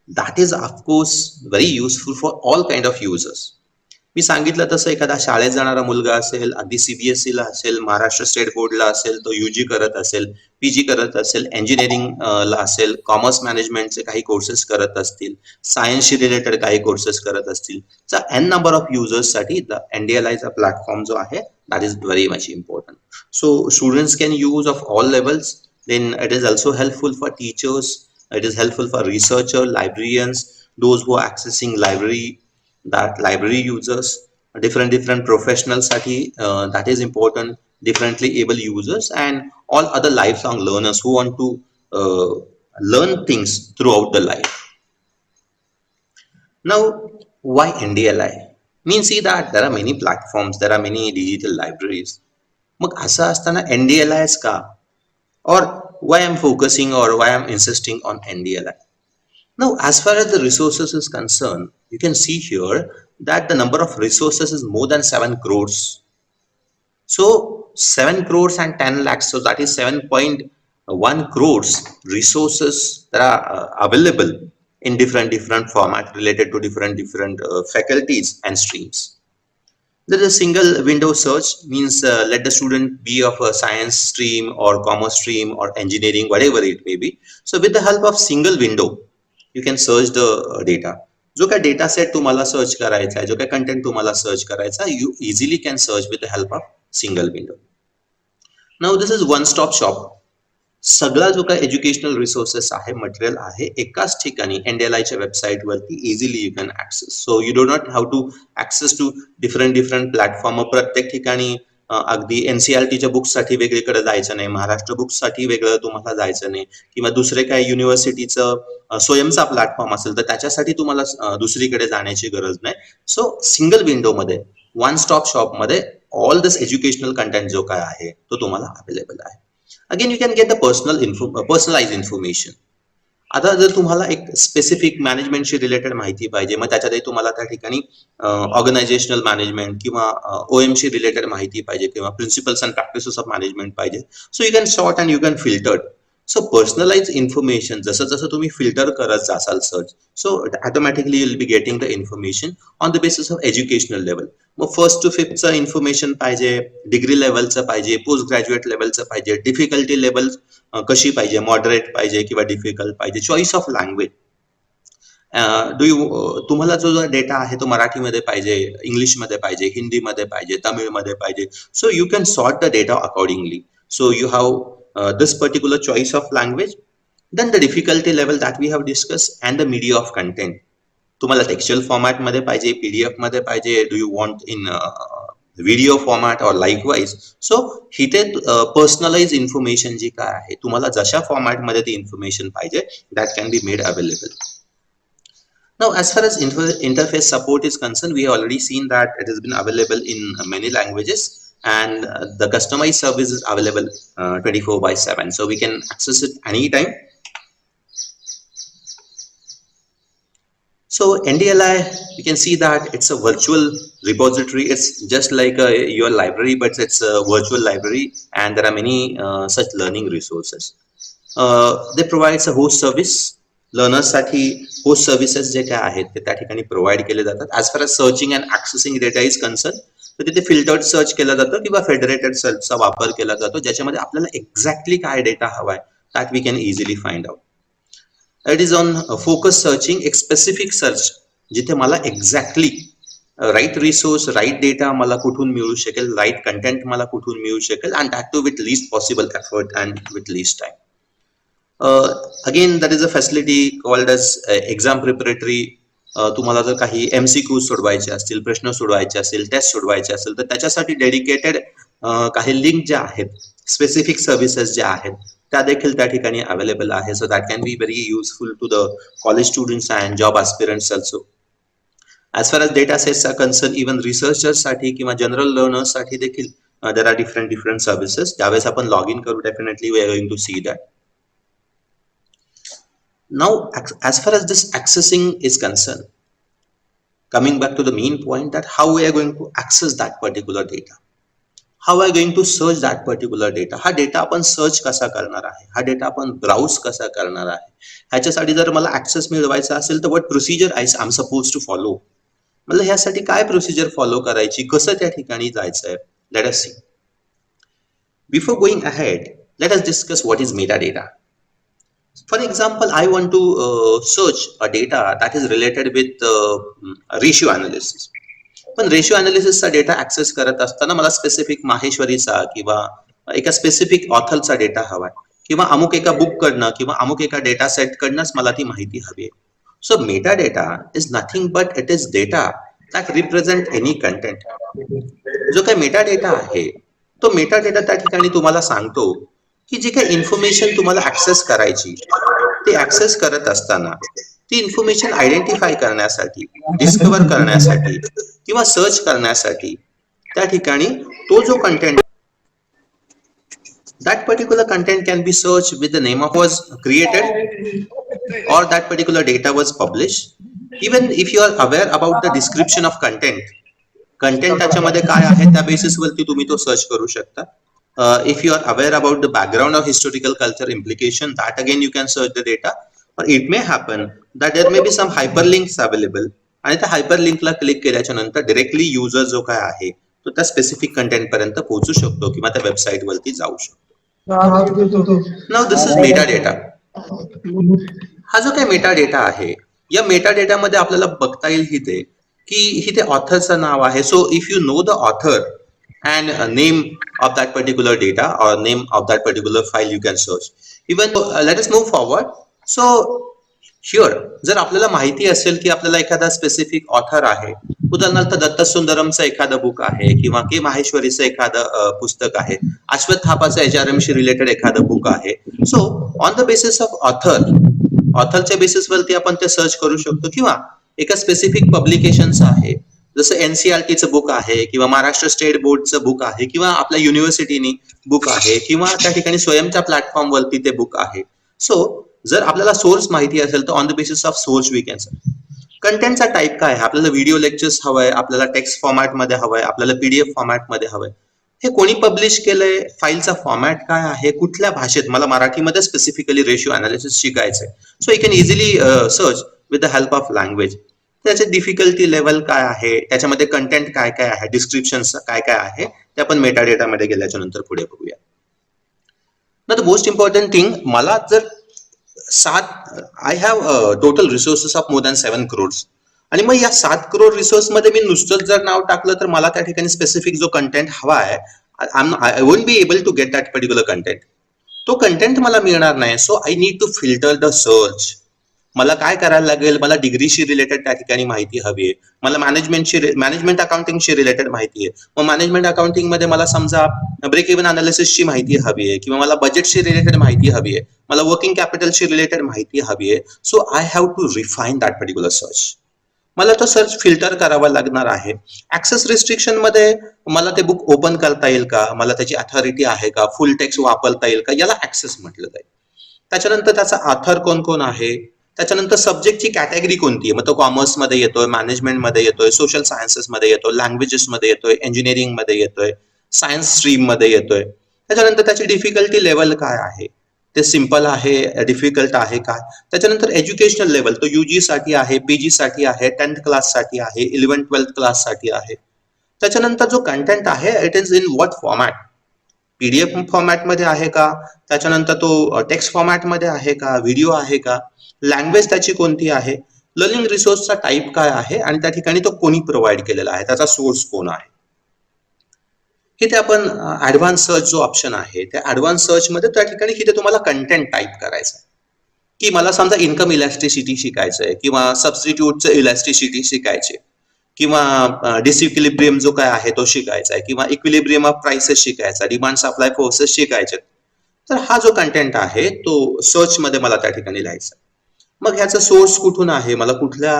Speaker 10: that is of course very useful for all kind of users. मी सांगितलं तसं एखादा शाळेत जाणारा मुलगा असेल, अगदी CBSE ला असेल, Maharashtra state बोर्डला असेल, तो UG करत असेल, PG करत असेल, इंजिनिअरिंग ला असेल, कॉमर्स मॅनेजमेंटचे काही कोर्सेस करत असतील, सायन्सशी रिलेटेड काही कोर्सेस करत असतील, तर n नंबर ऑफ युजर्स साठी NDLI चा प्लॅटफॉर्म जो आहे that is very much important. So students can use of all levels. Then it is also helpful for teachers, it is helpful for researcher, librarians, those who are accessing library, that library users, different professionals, that is important, differently able users, and all other lifelong learners who want to learn things throughout the life. Now, why NDLI? Means see that there are many platforms, there are many digital libraries. मग असं असताना NDLI's का? Or why I'm focusing or why I'm insisting on NDLI? Now, as far as the resources is concerned, you can see here that the number of resources is more than 7 crores. So 7 crores and 10 lakhs, so that is 7.1 crores resources that are available in different format related to different faculties and streams. There is a single window search, means let the student be of a science stream or commerce stream or engineering, whatever it may be. So with the help of single window, you can search the data. जो काय data set तुम्हाला search करायचा आहे, जो काय content तुम्हाला search करायचा आहे, you easily can search with the help of single window. Now this is one stop shop. सगळा जो काय एज्युकेशनल रिसोर्सेस आहे, मटेरियल आहे, एकाच ठिकाणी NDLIच्या वेबसाईट वरती easily you can access. So you do not have to access to different platform. प्रत्येक ठिकाणी अगदी NCERTच्या बुक्ससाठी वेगळीकडे जायचं नाही, महाराष्ट्र बुक्ससाठी वेगळं तुम्हाला जायचं नाही, किंवा दुसरे काही युनिव्हर्सिटीचं स्वयंचा प्लॅटफॉर्म असेल तर त्याच्यासाठी तुम्हाला दुसरीकडे जाण्याची गरज नाही. सो सिंगल विंडो मध्ये, वन स्टॉप शॉप मध्ये ऑल दिस एज्युकेशनल कंटेंट जो काय आहे तो तुम्हाला अवेलेबल आहे. Again, you can get the personalized information. आता जर तुम्हाला एक स्पेसिफिक मॅनेजमेंटशी रिलेटेड माहिती पाहिजे, मग त्याच्यातही तुम्हाला त्या ठिकाणी ऑर्गनायझेशनल मॅनेजमेंट किंवा OMशी रिलेटेड माहिती पाहिजे किंवा principles and practices of management पाहिजे. So you can sort and you can filter. So personalise information जसं जसं तुम्ही फिल्टर करत जासाल search, so automatically you'll be getting the information on the basis of educational level. मग 1st to 5thचं information पाहिजे, degree लेवलचं पाहिजे, पोस्ट ग्रॅज्युएट लेवलचं पाहिजे, डिफिकल्टी लेवल कशी पाहिजे, मॉडरेट पाहिजे किंवा डिफिकल्ट पाहिजे, चॉईस ऑफ लँग्वेज. तुम्हाला जो डेटा आहे तो मराठीमध्ये पाहिजे, इंग्लिशमध्ये पाहिजे, हिंदीमध्ये पाहिजे, तमिळमध्ये पाहिजे. So you can sort the data accordingly. So you have this particular choice of language. Then the difficulty level that we have discussed and the media of content. तुम्हाला टेक्स्चुअल फॉर्मॅट मध्ये पाहिजे, PDF मध्ये पाहिजे, do you want in video format और likewise. सो इथे personalise information जी काय आहे, तुम्हाला जशा फॉर्मॅट मध्ये ती इन्फॉर्मेशन पाहिजे, that can be made available. Now, as far as interface support is concerned, we have already seen that it has been available in many languages, and the customized service is available 24/7. So we can access it anytime. So NDLI, you can see that it's a virtual repository. It's just like your library, but it's a virtual library, and there are many such learning resources. They provide a host service. Learners साठी host services जे काय आहेत ते त्या ठिकाणी provide केले जातात. As far as searching and accessing data is concerned, तर तिथे फिल्टर्ड सर्च केलं जातं किंवा फेडरेटेड सर्चचा वापर केला जातो, ज्याच्यामध्ये आपल्याला एक्झॅक्टली काय डेटा हवाय that we can easily find out. It is on focus searching, एक स्पेसिफिक सर्च जिथे मला exactly right resource, right data मला कुठून मिळू शकेल, राईट कंटेंट मला कुठून मिळू शकेल, and that to with least possible effort and with least time. Again that is a facility called as exam preparatory. तुम्हाला जर काही MCQ सोडवायचे असतील, प्रश्न सोडवायचे असेल, टेस्ट सोडवायचे असेल, तर त्याच्यासाठी डेडिकेटेड काही लिंक ज्या आहेत, स्पेसिफिक सर्व्हिसेस ज्या आहेत, त्या देखील त्या ठिकाणी अवेलेबल आहे. So that can be very useful to the college students and job aspirants also. As far as data sets are concerned, even रिसर्चर्ससाठी किंवा जनरल लर्नर्ससाठी देखील देर आर डिफरंट सर्व्हिसेस. ज्यावेळेस आपण लॉग इन करू, definitely we are going to see that. Now, as far as this accessing is concerned, coming back to the main point, that how we are going to access that particular data, how we are going to search that particular data. हा data आपण search कसा करणार आहे, हा data आपण browse कसा करणार आहे, ह्याच्यासाठी जर मला ऍक्सेस मिळवायचा असेल तर what procedure I am suppose to follow. मला ह्यासाठी काय प्रोसिजर फॉलो करायची, कसं त्या ठिकाणी जायचंय, let us see. Before going ahead, let us discuss what is meta data. For example, I want to search a data that is related with ratio analysis. पण ratio अनालिसिसचा data access करत असताना मला specific माहेश्वरीचा किंवा एका specific ऑथरचा data हवाय, किंवा अमुक एका बुक कडनं किंवा अमुक एका डेटा सेट कडनंच मला ती माहिती हवी आहे. So meta data is nothing but it is data that represent any content. जो काही मेटा डेटा आहे तो मेटा डेटा त्या ठिकाणी तुम्हाला सांगतो की जी काही इन्फॉर्मेशन तुम्हाला ऍक्सेस करायची, ती ऍक्सेस करत असताना ती इन्फॉर्मेशन आयडेंटिफाय करण्यासाठी, डिस्कवर करण्यासाठी किंवा सर्च करण्यासाठी त्या ठिकाणी तो जो content, that particular content can be searched with the name of was created or that particular data was published. Even if you are aware about the description of content त्याच्यामध्ये काय आहे त्या बेसिसवरती तुम्ही तो सर्च करू शकता. If you are aware about the background of historical culture implication, that again you can search the data, or it may happen that there may be some hyperlinks available आणि त्या हायपरलिंकला क्लिक केल्याच्या नंतर directly user जो काय आहे तो त्या specific content पर्यंत पोहोचू शकतो किंवा त्या वेबसाईट वरती जाऊ शकतो. Now this is meta data. हा जो काही मेटा डेटा आहे या मेटा डेटामध्ये आपल्याला बघता येईल इथे की इथे ऑथरचं नाव आहे. So if you know the author and name of that particular data or name of that particular file you can search. Even let us move forward. So here जर आपल्याला माहिती असेल की आपल्याला एखादा स्पेसिफिक ऑथर आहे, उदाहरणार्थ दत्त सुंदरमचं एखादं बुक आहे किंवा के माहेश्वरीचं एखादं पुस्तक आहे, अश्वत्थ थापाचं HRM रिलेटेड एखादं बुक आहे. So on the basis of ऑथरच्या बेसिसवरती आपण ते सर्च करू शकतो किंवा एका स्पेसिफिक पब्लिकेशनचं आहे जसं NCERTचं बुक आहे किंवा महाराष्ट्र स्टेट बोर्डचं बुक आहे किंवा आपल्या युनिव्हर्सिटीनी बुक आहे किंवा त्या ठिकाणी स्वयंच्या प्लॅटफॉर्म वरती ते बुक आहे. सो जर आपल्याला सोर्स माहिती असेल तर on the basis of source we can search. कंटेंटचा टाईप काय आहे, आपल्याला व्हिडिओ लेक्चर्स हवंय, आपल्याला टेक्स्ट फॉर्मॅटमध्ये हवंय, आपल्याला PDF फॉर्मॅटमध्ये हवंय, हे कोणी पब्लिश केलंय, फाईलचा फॉर्मॅट काय आहे, कुठल्या भाषेत, मला मराठीमध्ये स्पेसिफिकली रेशिओ अनालिसिस शिकायचंय. So you can easily search with the help of language. त्याचे डिफिकल्टी लेवल काय आहे, त्याच्यामध्ये कंटेंट काय काय आहे, डिस्क्रिप्शन काय काय आहे, ते आपण मेटा डेटामध्ये गेल्याच्या नंतर पुढे बघूया. द मोस्ट इम्पॉर्टंट थिंग, मला जर I have total resources of more than 7 crores आणि मग या 7 crore रिसोर्स मध्ये मी नुसतंच जर नाव टाकलं तर मला त्या ठिकाणी स्पेसिफिक जो कंटेंट हवा आहे, I won't be able to get that particular content. तो कंटेंट मला मिळणार नाही. So I need to filter the search. मला काय करायला लागेल, मला डिग्रीशी रिलेटेड त्या ठिकाणी माहिती हवी आहे, मला मॅनेजमेंट अकाउंटिंगशी रिलेटेड माहिती आहे, मग मॅनेजमेंट अकाउंटिंग मध्ये मला समजा ब्रेक इव्हन अनालिसिसची माहिती हवी आहे किंवा मला बजेटशी रिलेटेड माहिती हवी आहे, मला वर्किंग कॅपिटलशी रिलेटेड माहिती हवी आहे. So I have to refine that particular search. मला तो सर्च फिल्टर करावा लागणार आहे. ऍक्सेस रिस्ट्रिक्शन मध्ये मला ते बुक ओपन करता येईल का, मला त्याची अथॉरिटी आहे का, फुल टेक्स्ट वापरता येईल का, याला ऍक्सेस म्हटलं जाईल. त्याच्यानंतर त्याचा ऑथर कोण कोण आहे, त्याच्यानंतर सब्जेक्टची कॅटेगरी कोणती आहे, मग तो कॉमर्स मध्ये येतोय, मॅनेजमेंट मध्ये येतोय, सोशल सायन्सेस मध्ये येतोय, लँग्वेजेस मध्ये येतोय, इंजिनिअरिंग मध्ये येतोय, सायन्स स्ट्रीम मध्ये येतोय. त्याच्यानंतर त्याची डिफिकल्टी लेवल काय आहे, ते सिंपल आहे, डिफिकल्ट आहे काय. त्याच्यानंतर एज्युकेशनल लेवल, तो UG साठी आहे, PG साठी आहे, 10th क्लास साठी आहे, 11th 12th क्लास साठी आहे. त्याच्यानंतर जो कंटेंट आहे it is in what format, PDF फॉर्मॅटमध्ये आहे का, त्याच्यानंतर तो टेक्स्ट फॉर्मॅटमध्ये आहे का, व्हिडिओ आहे का, लँग्वेज त्याची कोणती आहे, लर्निंग रिसोर्सचा टाईप काय आहे आणि त्या ठिकाणी तो कोणी प्रोव्हाइड केलेला आहे, त्याचा सोर्स कोण आहे. इथे आपण ऍडव्हान्स सर्च जो ऑप्शन आहे त्या ऍडव्हान्स सर्च मध्ये त्या ठिकाणी इथे तुम्हाला कंटेंट टाईप करायचं आहे की मला समजा इन्कम इलॅस्टिसिटी शिकायचंय किंवा सबस्टिट्यूटचं इलॅस्टिसिटी शिकायचे किंवा डिसइक्विलिब्रियम जो काय आहे तो शिकायचा आहे किंवा इक्विलिब्रियम ऑफ प्राइसेस शिकायचा, डिमांड सप्लाय फोर्सेस शिकायचे. तर हा जो कंटेंट आहे तो सर्च मध्ये मला त्या ठिकाणी लिहायचा. मग ह्याचा सोर्स कुठून आहे, मला कुठल्या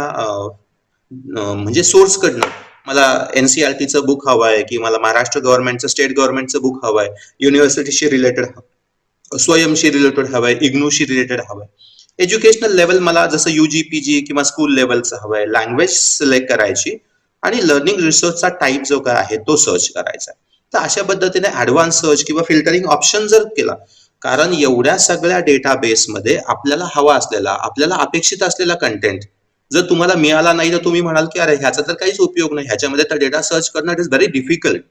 Speaker 10: म्हणजे सोर्स कडनं मला NCERTचं बुक हवंय की मला महाराष्ट्र गव्हर्नमेंटचं, स्टेट गव्हर्नमेंटचं बुक हवंय, युनिव्हर्सिटीशी रिलेटेड, स्वयंशी रिलेटेड हवंय, इग्नूशी रिलेटेड हवंय. एज्युकेशनल लेवल मला जसं UG PG किंवा स्कूल लेवलचं हवंय, लँग्वेज सिलेक्ट करायची आणि लर्निंग रिसोर्सचा टाईप जो काय आहे तो सर्च करायचा. तर अशा पद्धतीने ऍडव्हान्स सर्च किंवा फिल्टरिंग ऑप्शन जर केला, कारण एवढ्या सगळ्या डेटाबेसमध्ये आपल्याला हवा असलेला, आपल्याला अपेक्षित असलेला कंटेंट जर तुम्हाला मिळाला नाही तर तुम्ही म्हणाल की अरे ह्याचा तर काहीच उपयोग नाही, ह्याच्यामध्ये तर डेटा सर्च करणं it is very difficult.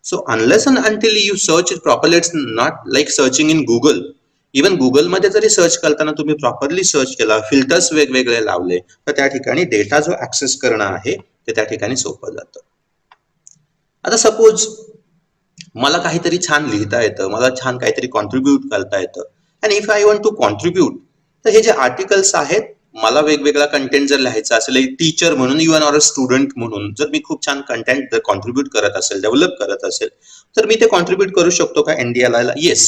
Speaker 10: So unless and until you search it properly, it's not like searching in Google. Even गुगलमध्ये जरी सर्च करताना तुम्ही प्रॉपरली सर्च केला, फिल्टर्स वेगवेगळे लावले, तर त्या ठिकाणी डेटा जो ऍक्सेस करणं आहे ते त्या ठिकाणी सोपं जातं. आता सपोज मला काहीतरी छान लिहिता येतं, मला छान काहीतरी कॉन्ट्रीब्यूट करता येतं, and if I want to contribute, तर हे जे आर्टिकल्स आहेत, मला वेगवेगळा कंटेंट जर लिहायचा असेल, टीचर म्हणून इव्हन ऑर अ स्टुडंट म्हणून जर मी खूप छान कंटेंट जर कॉन्ट्रीब्यूट करत असेल, डेव्हलप करत असेल, तर मी ते कॉन्ट्रीब्यूट करू शकतो का NDLI ला? येस,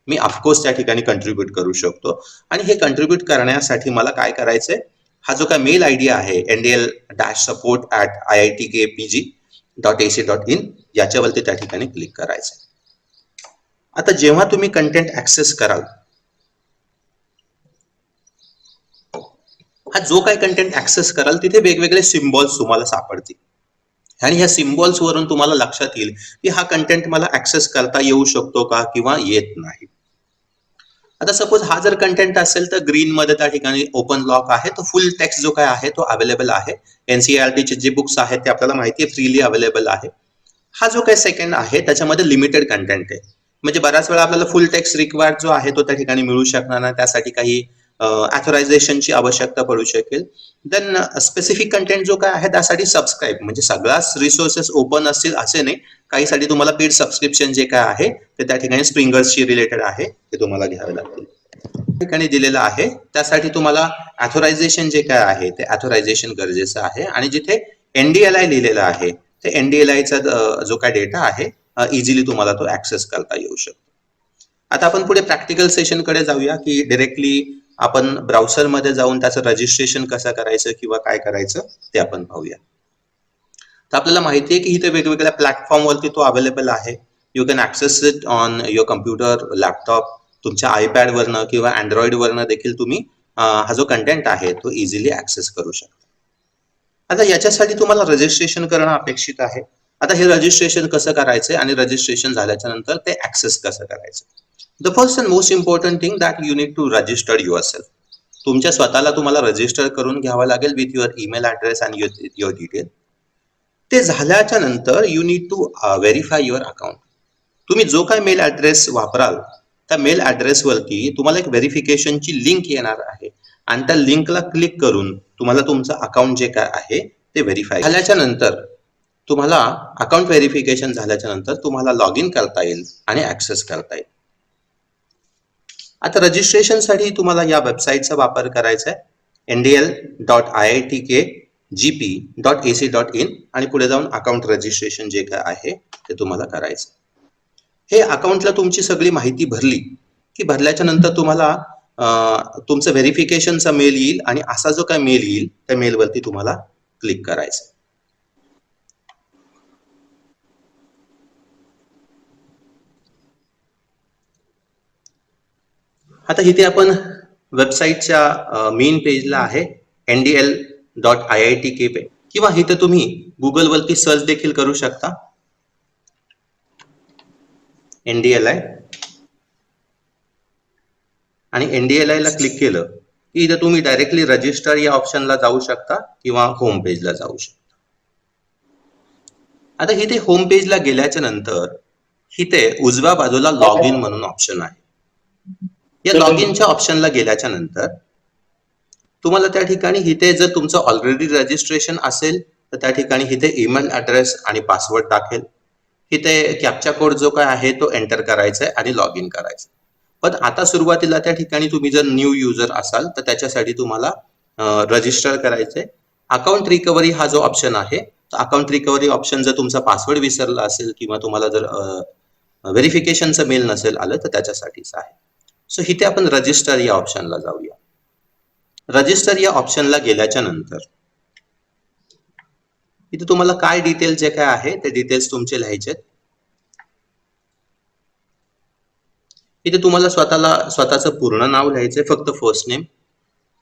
Speaker 10: मी ऑफकोर्स त्या ठिकाणी कंट्रीब्यूट करू शकतो. आणि हे कंट्रीब्यूट करण्यासाठी मला काय करायचंय, हा जो काय मेल आय डी आहे ndl-support@iitkpg.ac.in याच्यावरती त्या ठिकाणी क्लिक करायचं. आता जेव्हा तुम्ही कंटेंट ऍक्सेस कराल, हा जो काय कंटेंट ऍक्सेस कराल तिथे वेगवेगळे सिम्बॉल्स तुम्हाला सापडतील आणि ह्या सिम्बॉल्स वरून तुम्हाला लक्षात येईल की हा कंटेंट मला ऍक्सेस करता येऊ शकतो का किंवा येत नाही. आता सपोज हा जर कंटेंट असेल तर ग्रीन मध्ये त्या ठिकाणी ओपन लॉक आहे, तो फुल टेक्स्ट जो काय आहे तो अवेलेबल आहे. एनसीईआरटीचे जे बुक्स आहेत ते आपल्याला माहिती आहे फ्रीली अवेलेबल आहे. हा जो काही सेकंड आहे त्याच्यामध्ये लिमिटेड कंटेंट आहे, म्हणजे बऱ्याच वेळा आपल्याला फुल टेक्स्ट रिक्वायर्ड जो आहे तो त्या ठिकाणी मिळू शकणार नाही, त्यासाठी काही ऑथरायझेशनची आवश्यकता पडू शकेल. देन स्पेसिफिक कंटेंट जो काय आहे त्यासाठी सबस्क्राईब, म्हणजे सगळ्याच रिसोर्सेस ओपन असतील असे नाही, काहीसाठी तुम्हाला पेड सबस्क्रिप्शन जे काय आहे ते त्या ठिकाणी स्प्रिंगर्सशी रिलेटेड आहे ते तुम्हाला घ्यावे लागतील. ठिकाणी दिलेलं आहे त्यासाठी तुम्हाला ऑथरायझेशन जे काय आहे ते ऑथरायझेशन गरजेचं आहे आणि जिथे एनडीएलआय लिहिलेलं आहे ते एनडीएलआयचा जो काय डेटा आहे इझिली तुम्हाला तो ऍक्सेस करता येऊ शकतो. आता आपण पुढे प्रॅक्टिकल सेशन कडे जाऊया की डायरेक्टली आपण ब्राउझर मध्ये जाऊन त्याचं रजिस्ट्रेशन कसं करायचं किंवा काय करायचं ते आपण पाहूया. तर आपल्याला माहिती आहे की इथे वेगवेगळ्या प्लॅटफॉर्म वरती तो अवेलेबल आहे. You can access it on your computer, laptop, तुमच्या आयपॅड वरनं किंवा अँड्रॉइड वरनं देखील तुम्ही हा जो कंटेंट आहे तो इझिली ऍक्सेस करू शकता. आता याच्यासाठी तुम्हाला रजिस्ट्रेशन करणं अपेक्षित आहे. आता हे रजिस्ट्रेशन कसं करायचं आणि रजिस्ट्रेशन झाल्याच्या नंतर ते ऍक्सेस कसं करायचं. The first and most important thing that you need to register yourself. तुमच्या स्वतःला तुम्हाला रजिस्टर करून घ्यावं लागेल विथ युअर ईमेल ऍड्रेस आणि युअर डिटेल. ते झाल्याच्या नंतर you need to verify your account. तुम्ही जो काय मेल ऍड्रेस वापराल त्या मेल ऍड्रेसवरती तुम्हाला एक व्हेरिफिकेशनची लिंक येणार आहे आणि त्या लिंकला क्लिक करून तुम्हाला तुमचं अकाउंट जे काय आहे ते व्हेरीफाय झाल्याच्या नंतर तुम्हाला अकाउंट व्हेरिफिकेशन झाल्याच्या नंतर तुम्हाला लॉग इन करता येईल आणि ऍक्सेस करता येईल. आता रजिस्ट्रेशनसाठी तुम्हाला या वेबसाईटचा वापर करायचा आहे ndl.iitkgp.ac.in आणि पुढे जाऊन अकाउंट रजिस्ट्रेशन जे काय आहे ते तुम्हाला करायचं. हे अकाउंटला तुमची सगळी माहिती भरली की भरल्याच्या नंतर तुम्हाला तुमचं व्हेरिफिकेशनचा मेल येईल आणि असा जो काय मेल येईल त्या मेलवरती तुम्हाला क्लिक करायचं. आता इथे आपण वेबसाईटच्या मेन पेजला आहे ndl.iitkp किंवा इथे तुम्ही गुगल वरती सर्च देखील करू शकता NDLI आणि NDLI ला क्लिक केलं की इथे तुम्ही डायरेक्टली रजिस्टर या ऑप्शनला जाऊ शकता किंवा होम पेजला जाऊ शकता. आता इथे होम पेजला गेल्याच्या नंतर इथे उजव्या बाजूला लॉग इन म्हणून ऑप्शन आहे. या लॉग इनच्या ऑप्शनला गेल्याच्या नंतर तुम्हाला त्या ठिकाणी इथे जर तुमचं ऑलरेडी रजिस्ट्रेशन असेल तर त्या ठिकाणी इथे ईमेल ऍड्रेस आणि पासवर्ड टाकेल. इथे कॅप्चा कोड जो काय आहे तो एंटर करायचा आहे आणि लॉग इन करायचं. पण आता सुरुवातीला त्या ठिकाणी तुम्ही जर न्यू युजर असाल तर त्याच्यासाठी तुम्हाला रजिस्टर करायचंय. अकाउंट रिकव्हरी हा जो ऑप्शन आहे तर अकाउंट रिकव्हरी ऑप्शन जर तुमचा पासवर्ड विसरला असेल किंवा तुम्हाला जर व्हेरिफिकेशनचं मेल नसेल आलं तर त्याच्यासाठीच आहे. सो इथे आपण रजिस्टर या ऑप्शनला जाऊया. रजिस्टर या ऑप्शनला गेल्याच्या नंतर इथे तुम्हाला काय डिटेल्स जे काय आहे ते डिटेल्स तुमचे लिहायचे. इथे तुम्हाला स्वतःचं पूर्ण नाव लिहायचंय, फक्त फर्स्ट नेम.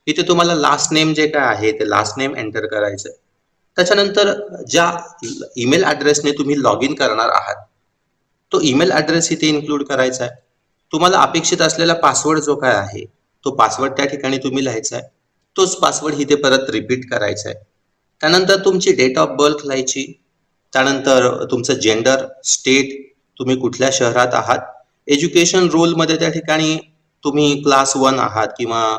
Speaker 10: इथे तुम्हाला लास्ट नेम जे काय आहे ते लास्ट नेम एंटर करायचंय. त्याच्यानंतर ज्या ईमेल ऍड्रेसने तुम्ही लॉग इन करणार आहात तो ईमेल ऍड्रेस इथे इन्क्लूड करायचा आहे. तुम्हाला अपेक्षित असलेला पासवर्ड जो काय आहे तो पासवर्ड त्या ठिकाणी तुम्ही लिहायचा आहे. तोच पासवर्ड इथे परत रिपीट करायचा आहे. त्यानंतर तुमची डेट ऑफ बर्थ लिहायची. त्यानंतर तुमचं जेंडर, स्टेट, तुम्ही कुठल्या शहरात आहात, एज्युकेशन रोल मध्ये त्या ठिकाणी तुम्ही क्लास 1 आहात किंवा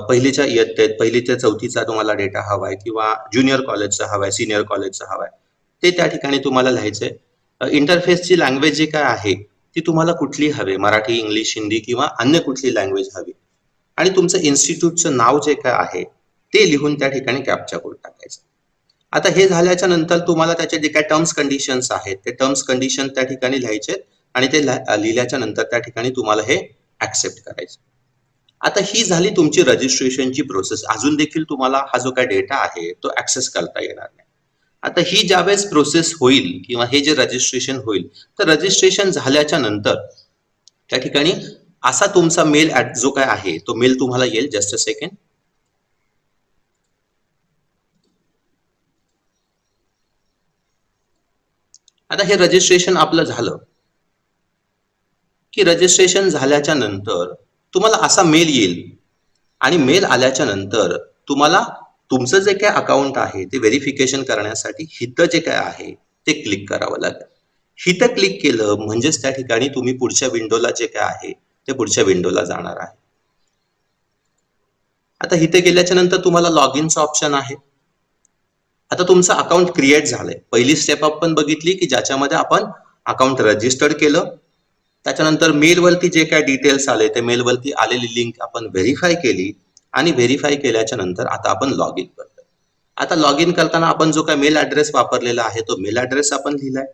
Speaker 10: पहिलीच्या इयत्तेत 1ली ते 4थीचा तुम्हाला डेटा हवाय किंवा ज्युनियर कॉलेजचा हवाय, सिनियर कॉलेजचा हवाय, ते त्या ठिकाणी तुम्हाला लिहायचंय. इंटरफेसची लँग्वेज जी काय आहे ती तुम्हाला कुठली हवी, मराठी, इंग्लिश, हिंदी किंवा अन्य कुठली लँग्वेज हवी आणि तुमचं इन्स्टिट्यूटचं नाव जे काय आहे ते लिहून त्या ठिकाणी कॅप्चा कोड टाकायचा. आता हे झाल्याच्या नंतर तुम्हाला त्याचे जे काय टर्म्स कंडिशन्स आहेत ते टर्म्स कंडिशन त्या ठिकाणी लिहायचे आणि ते लिहिल्याच्या नंतर त्या ठिकाणी तुम्हाला हे ऍक्सेप्ट करायचं. आता ही झाली तुमची रजिस्ट्रेशनची प्रोसेस. अजून देखील तुम्हाला हा जो काय डेटा आहे तो ऍक्सेस करता येणार नाही. आता ही ज्यावेळेस प्रोसेस होईल किंवा हे जे रजिस्ट्रेशन होईल, तर रजिस्ट्रेशन झाल्याच्या नंतर त्या ठिकाणी असा तुमचा मेल जो काय आहे तो मेल तुम्हाला येईल. Just a second. आता हे रजिस्ट्रेशन आपलं झालं की रजिस्ट्रेशन झाल्याच्या नंतर तुम्हाला असा मेल येईल आणि मेल आल्याच्या नंतर तुम्हाला तुमचं जे काय अकाउंट आहे ते व्हेरिफिकेशन करण्यासाठी हिथं जे काय आहे ते क्लिक करावं लागेल. हिथं क्लिक केलं म्हणजेच त्या ठिकाणी तुम्ही पुढच्या विंडोला जे काय आहे ते पुढच्या विंडोला जाणार आहे. आता इथे गेल्याच्या नंतर तुम्हाला लॉग इनचं ऑप्शन आहे. आता तुमचं अकाउंट क्रिएट झालंय. पहिली स्टेप आपण बघितली की ज्याच्यामध्ये आपण अकाउंट रजिस्टर्ड केलं, त्याच्यानंतर मेलवरती जे काय डिटेल्स आले ते मेलवरती आलेली लिंक आपण व्हेरीफाय केली आणि व्हेरीफाय केल्याच्या नंतर आता आपण लॉग इन करतो. आता लॉग इन करताना आपण जो काय मेल ऍड्रेस वापरलेला आहे तो मेल ऍड्रेस आपण लिहिलाय,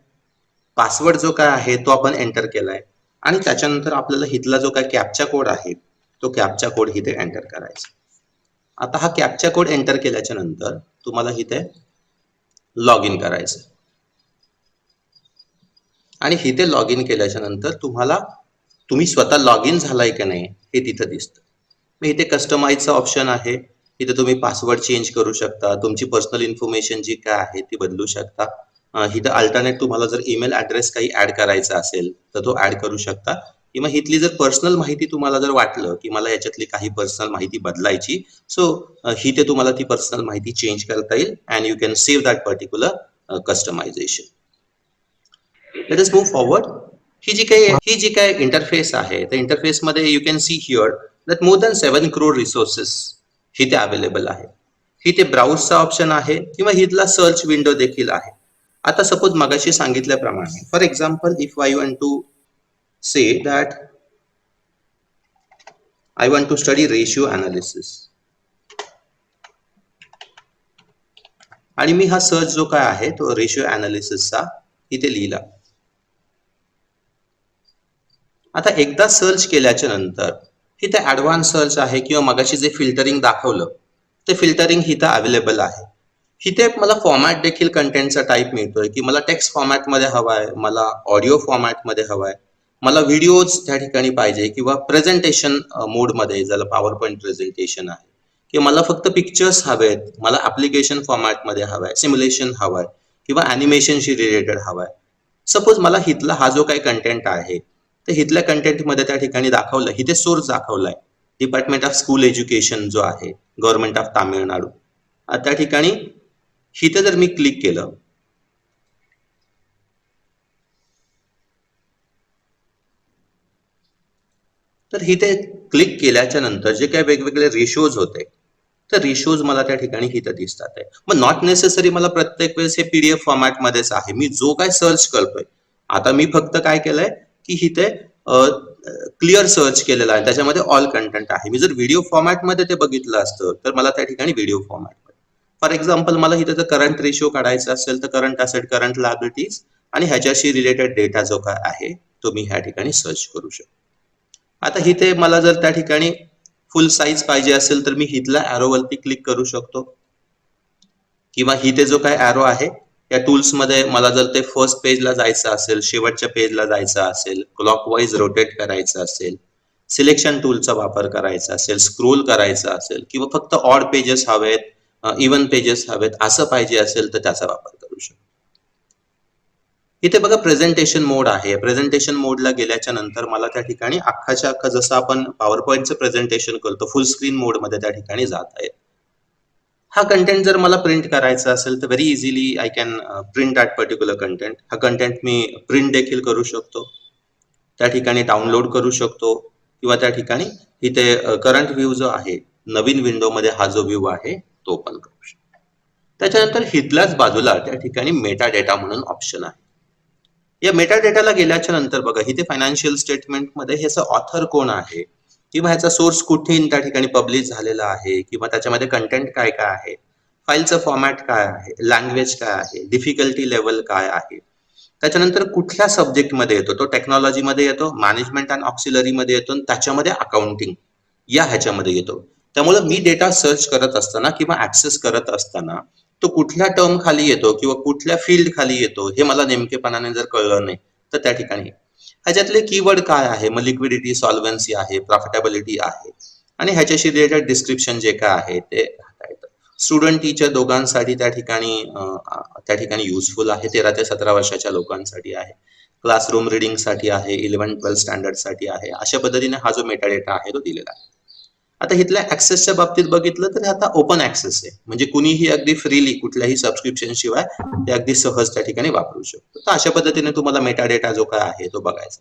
Speaker 10: पासवर्ड जो काय आहे तो आपण एंटर केलाय आणि त्याच्यानंतर आपल्याला इथला जो काय कॅप्चा कोड आहे तो कॅप्चा कोड इथे एंटर करायचा. आता हा कॅप्चा कोड एंटर केल्याच्या नंतर तुम्हाला इथे लॉग इन करायचं आणि इथे लॉग इन केल्याच्या नंतर तुम्ही स्वतः लॉग इन झालाय की नाही हे तिथं दिसतं. मग इथे कस्टमाइजचा ऑप्शन आहे. इथे तुम्ही पासवर्ड चेंज करू शकता, तुमची पर्सनल इन्फॉर्मेशन जी काय आहे ती बदलू शकता. इथं अल्टरनेट तुम्हाला जर ईमेल ऍड्रेस काही ऍड करायचा असेल तर तो ऍड करू शकता किंवा इथली जर पर्सनल माहिती तुम्हाला जर वाटलं की मला याच्यातली काही पर्सनल माहिती बदलायची, सो इथे तुम्हाला ती पर्सनल माहिती चेंज करता येईल and you can save that particular customization. Let us move forward. ही जी काय इंटरफेस आहे त्या इंटरफेस मध्ये you can see here that more than 7 crore resources इथे अवेलेबल आहे. इथे ब्राउजचा ऑप्शन आहे किंवा इथला सर्च विंडो देखील आहे. आता सपोज मगाशी सांगितल्याप्रमाणे for example if I want to say that I want to study ratio analysis आणि मी हा सर्च जो काय आहे तो रेशिओ अनालिसिसचा इथे लिहिला. आता एकदा सर्च केल्याच्या नंतर इथे ऍडव्हान्स सर्च आहे किंवा मगाशी जे फिल्टरिंग दाखवलं ते फिल्टरिंग इथं अवेलेबल आहे. इथे मला फॉर्मॅट देखील कंटेंटचा टाईप मिळतोय की मला टेक्स्ट फॉर्मॅटमध्ये हवाय, मला ऑडिओ फॉर्मॅटमध्ये हवाय, मला व्हिडिओज त्या ठिकाणी पाहिजे किंवा प्रेझेंटेशन मोडमध्ये ज्याला पॉवर पॉईंट प्रेझेंटेशन आहे, किंवा मला फक्त पिक्चर्स हवेत, मला ऍप्लिकेशन फॉर्मॅटमध्ये हवाय, सिम्युलेशन हवाय किंवा अॅनिमेशनशी रिलेटेड हवाय. सपोज मला हिथला हा जो काही कंटेंट आहे तर हिथल्या कंटेंटमध्ये त्या ठिकाणी दाखवलं, इथे सोर्स दाखवलाय डिपार्टमेंट ऑफ स्कूल एज्युकेशन जो आहे गव्हर्नमेंट ऑफ तामिळनाडू. त्या ठिकाणी इथे जर मी क्लिक केलं तर इथे क्लिक केल्याच्या नंतर जे काही वेगवेगळे रेशोज होते तर रेशोज मला त्या ठिकाणी इथं दिसतात आहे. मग नॉट नेसेसरी मला प्रत्येक वेळेस हे पीडीएफ फॉर्मॅटमध्येच आहे. मी जो काय सर्च करतोय, आता मी फक्त काय केलंय की इथे क्लिअर सर्च केलेला आहे, त्याच्यामध्ये ऑल कंटेंट आहे. मी जर व्हिडिओ फॉर्मॅटमध्ये ते बघितलं असतं तर मला त्या ठिकाणी व्हिडिओ फॉर्मॅटमध्ये, फॉर एक्झाम्पल मला इथे जर करंट रेशो काढायचा असेल तर करंट असेट, करंट लायबिलिटीज आणि ह्याच्याशी रिलेटेड डेटा जो काय आहे तो मी ह्या ठिकाणी सर्च करू शकतो. आता इथे मला जर त्या ठिकाणी फुल साईज पाहिजे असेल तर मी इथल्या ॲरोवरती क्लिक करू शकतो किंवा इथे जो काय ॲरो आहे या टूल्स मध्ये मला जर ते फर्स्ट पेजला जायचं असेल, शेवटच्या पेजला जायचं असेल, क्लॉकवाईज रोटेट करायचं असेल, सिलेक्शन टूलचा वापर करायचा असेल, स्क्रोल करायचा असेल किंवा फक्त ऑड पेजेस हवेत, इव्हन पेजेस हवेत असं पाहिजे असेल तर त्याचा वापर करू शकतो. इथे बघा प्रेझेंटेशन मोड आहे. प्रेझेंटेशन मोडला गेल्याच्या नंतर मला त्या ठिकाणी अख्खाच्या अख्खा जसं आपण पॉवर पॉईंटचं प्रेझेंटेशन करतो फुल स्क्रीन मोडमध्ये त्या ठिकाणी जात आहे. हा कंटेंट जर मला प्रिंट करायचा असेल तर very easily I can print that particular content. हा कंटेंट मी प्रिंट देखील करू शकतो, त्या ठिकाणी डाउनलोड करू शकतो किंवा त्या ठिकाणी इथे करंट व्ह्यू जो आहे नवीन विंडोमध्ये हा जो व्ह्यू आहे तो ओपन करू शकतो. त्याच्यानंतर हिथल्याच बाजूला त्या ठिकाणी मेटा डेटा म्हणून ऑप्शन आहे. या मेटा डेटाला गेल्याच्या नंतर बघा इथे फायनान्शियल स्टेटमेंटमध्ये ह्याचा ऑथर कोण आहे किंवा ह्याचा सोर्स कुठे त्या ठिकाणी पब्लिश झालेला आहे किंवा त्याच्यामध्ये कंटेंट काय काय आहे, फाईलचं फॉर्मॅट काय आहे, लँग्वेज काय आहे, डिफिकल्टी लेवल काय आहे, त्याच्यानंतर कुठल्या सब्जेक्टमध्ये येतो, तो टेक्नॉलॉजीमध्ये येतो, मॅनेजमेंट अँड ऑक्सिलरीमध्ये येतो, त्याच्यामध्ये अकाउंटिंग या ह्याच्यामध्ये येतो. त्यामुळे मी डेटा सर्च करत असताना किंवा ऍक्सेस करत असताना तो कुठल्या टर्म खाली येतो किंवा कुठल्या फील्ड खाली येतो हे मला नेमकेपणाने जर कळलं नाही तर त्या ठिकाणी ह्याच्यातले कीवर्ड काय आहे, मग लिक्विडिटी, सॉल्व्हन्सी आहे, प्रॉफिटेबिलिटी आहे आणि ह्याच्याशी रिलेटेड डिस्क्रिप्शन जे काय आहे ते राहता येतं. स्टुडंट टीचर दोघांसाठी त्या ठिकाणी युजफुल आहे. 13 ते 17 वर्षाच्या लोकांसाठी आहे. क्लासरूम रीडिंगसाठी आहे, 11-12 स्टँडर्डसाठी आहे. अशा पद्धतीने हा जो मेटा डेटा आहे तो दिलेला आहे. आता इथल्या ऍक्सेसच्या बाबतीत बघितलं तर आता ओपन ऍक्सेस आहे, म्हणजे कुणीही अगदी फ्रीली कुठल्याही सबस्क्रिप्शन शिवाय ते अगदी सहज त्या ठिकाणी वापरू शकतो. तर अशा पद्धतीने तुम्हाला मेटा डेटा जो काय आहे तो बघायचा.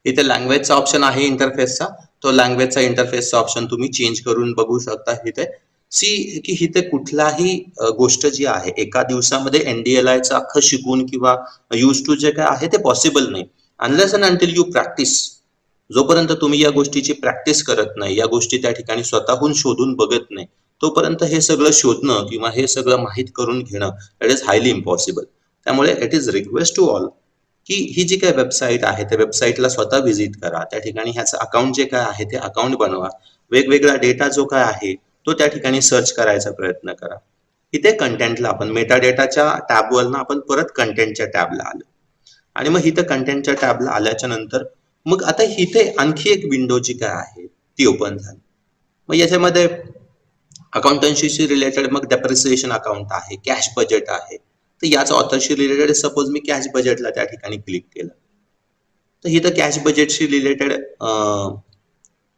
Speaker 10: इथे लँग्वेजचा ऑप्शन आहे इंटरफेसचा, तो लँग्वेजचा इंटरफेसचा ऑप्शन तुम्ही चेंज करून बघू शकता. इथे सी की इथे कुठलाही गोष्ट जी आहे एका दिवसामध्ये NDLI अख्खं शिकून किंवा यूज टू जे काय आहे ते पॉसिबल नाही. Unless and until you practice, जोपर्यंत तुम्ही या गोष्टीची प्रॅक्टिस करत नाही, या गोष्टी त्या ठिकाणी स्वतःहून शोधून बघत नाही, तोपर्यंत हे सगळं शोधणं किंवा हे सगळं माहीत करून घेणं इट इज हायली इम्पॉसिबल. त्यामुळे it is request to all की ही जी काही वेबसाईट आहे त्या वेबसाईटला स्वतः व्हिजिट करा, त्या ठिकाणी ह्याचं अकाउंट जे काय आहे ते अकाउंट बनवा, वेगवेगळा डेटा जो काय आहे तो त्या ठिकाणी सर्च करायचा प्रयत्न करा. इथे कंटेंटला आपण मेटा डेटाच्या टॅबवरनं आपण परत कंटेंटच्या टॅबला आलो आणि मग इथं कंटेंटच्या टॅबला आल्याच्या नंतर मग आता इथे आणखी एक विंडो जी काय आहे ती ओपन झाली. मग याच्यामध्ये अकाउंटन्सीशी रिलेटेड मग डेप्रिसिएशन अकाउंट आहे, कॅश बजेट आहे. तर याचा ऑथरशी रिलेटेड सपोज मी कॅश बजेटला त्या ठिकाणी क्लिक केलं तर इथं कॅश बजेटशी रिलेटेड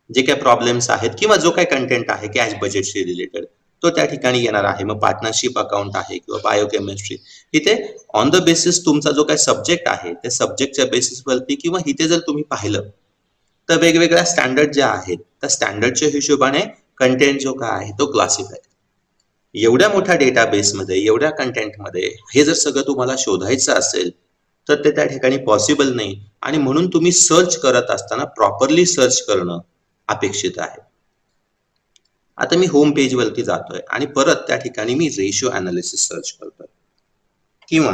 Speaker 10: जे काही प्रॉब्लेम्स आहेत किंवा जो काही कंटेंट आहे कॅश बजेटशी रिलेटेड तो त्या ठिकाणी येणार आहे. मग पार्टनरशिप अकाउंट आहे किंवा बायोकेमिस्ट्री, इथे ऑन द बेसिस तुमचा जो काही सब्जेक्ट आहे त्या सब्जेक्टच्या बेसिसवरती किंवा इथे जर तुम्ही पाहिलं तर वेगवेगळ्या स्टँडर्ड ज्या आहेत त्या स्टँडर्डच्या हिशोबाने कंटेंट जो काय आहे तो क्लासिफाय. एवढ्या मोठ्या डेटाबेसमध्ये एवढ्या कंटेंटमध्ये हे जर सगळं तुम्हाला शोधायचं असेल तर ते त्या ठिकाणी पॉसिबल नाही आणि म्हणून तुम्ही सर्च करत असताना प्रॉपरली सर्च करणं अपेक्षित आहे. आता मी होम पेज वरती जातोय आणि परत त्या ठिकाणी मी रेशिओ अनालिसिस सर्च करतोय किंवा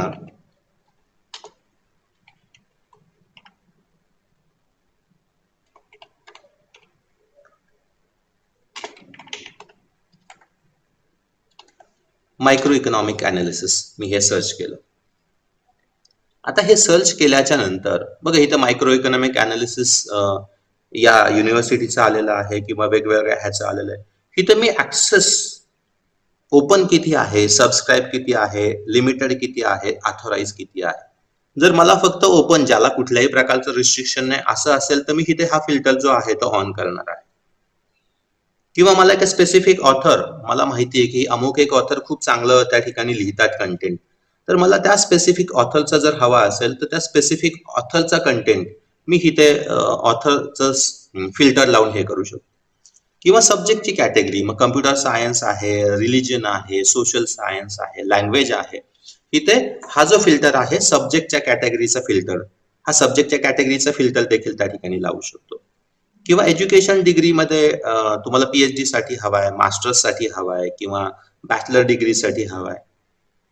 Speaker 10: मायक्रो इकॉनॉमिक अनालिसिस मी हे सर्च केलं. आता हे सर्च केल्याच्या नंतर बघा इथं मायक्रो इकॉनॉमिक अनालिसिस या युनिव्हर्सिटीचं आलेलं आहे किंवा वेगवेगळ्या ह्याचं आलेलं आहे. इथं मी ऍक्सेस ओपन किती आहे, सबस्क्राईब किती आहे, लिमिटेड किती आहे, ऑथोराइज किती आहे. जर मला फक्त ओपन, ज्याला कुठल्याही प्रकारचं रिस्ट्रिक्शन नाही असं असेल तर मी इथे हा फिल्टर जो आहे तो ऑन करणार आहे. किंवा मला एक स्पेसिफिक ऑथर, मला माहिती आहे की अमुक एक ऑथर खूप चांगलं त्या ठिकाणी लिहितात कंटेंट, तर मला त्या स्पेसिफिक ऑथरचा जर हवा असेल तर त्या स्पेसिफिक ऑथरचा कंटेंट मी इथे ऑथरचं फिल्टर लावून हे करू शकतो. किंवा सब्जेक्टची कॅटेगरी, मग कम्प्युटर सायन्स आहे, रिलिजन आहे, सोशल सायन्स आहे, लँग्वेज आहे, इथे हा जो फिल्टर आहे सब्जेक्टच्या कॅटेगरीचा फिल्टर, हा सब्जेक्टच्या कॅटेगरीचा फिल्टर देखील त्या ठिकाणी लावू शकतो. किंवा एज्युकेशन डिग्रीमध्ये तुम्हाला PhD साठी हवाय, मास्टर्स साठी हवाय किंवा बॅचलर डिग्रीसाठी हवाय,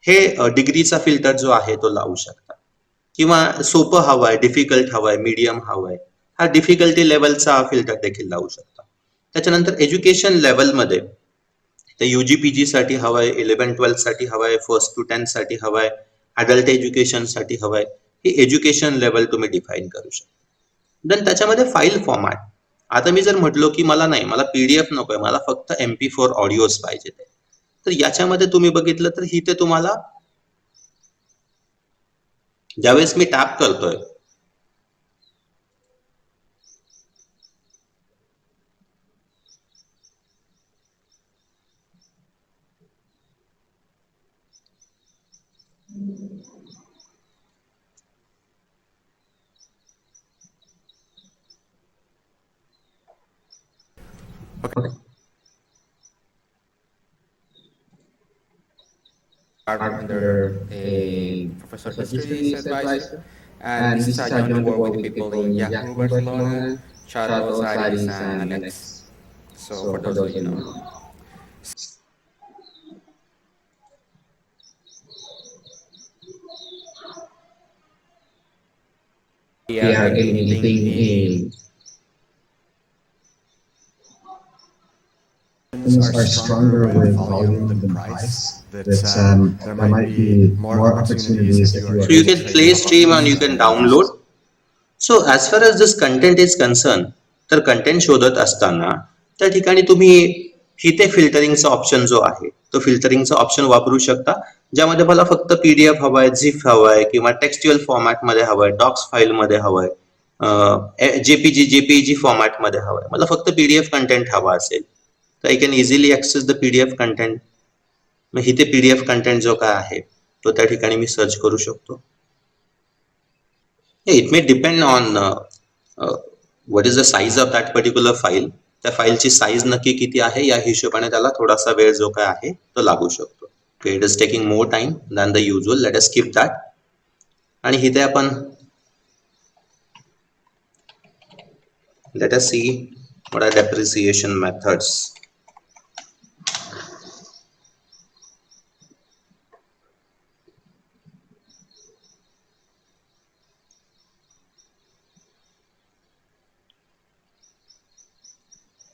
Speaker 10: हे डिग्रीचा फिल्टर जो आहे तो लावू शकता. किंवा सोपं हवाय, डिफिकल्ट हवाय, मीडियम हवाय, हा डिफिकल्टी लेवलचा फिल्टर देखील लावू शकता. त्याच्यानंतर एज्युकेशन लेवलमध्ये ते UG-PG साठी हवाय, 11-12 साठी हवाय, 1st to 10th साठी हवाय, अडल्ट एज्युकेशन साठी हवाय, हे एज्युकेशन लेवल तुम्ही डिफाईन करू शकता. देन त्याच्यामध्ये फाईल फॉर्मॅट, आता मी जर म्हटलो की मला नाही, मला PDF नकोय, मला फक्त MP4 ऑडिओज पाहिजे, तर याच्यामध्ये तुम्ही बघितलं तर इथे तुम्हाला ज्यावेळेस मी टॅप करतोय
Speaker 11: under a professor history's advisor. And this is how you want to work with people in Yahoo, Barcelona, Charles Aires, and Alex. So for those who know. We are eliminating a
Speaker 12: companies are stronger with volume than price, there might be more opportunities if you are
Speaker 10: So you can play stream and you can download. So as far as this content is concerned, तर content शोधत असताना त्या ठिकाणी तुम्ही इथे फिल्टरिंगचा option जो आहे तो फिल्टरिंगचा ऑप्शन वापरू शकता, ज्यामध्ये मला फक्त पीडीएफ हवाय, झिप हवाय किंवा टेक्स्च्युअल फॉर्मॅट मध्ये हवाय, डॉक्स फाईल मध्ये हवाय, जेपीजी फॉर्मॅट मध्ये हवाय, मला फक्त पीडीएफ कंटेंट हवा असेल तर I can easily access the PDF content. मग इथे पीडीएफ कंटेंट जो काय आहे तो त्या ठिकाणी मी सर्च करू शकतो. It may depend on what is the size of that particular file. त्या फाईलची साईज नक्की किती आहे या हिशोबाने त्याला थोडासा वेळ जो काय आहे तो लागू शकतो. It is taking more time than the usual. Let us skip that. आणि इथे आपण let us see what are depreciation methods.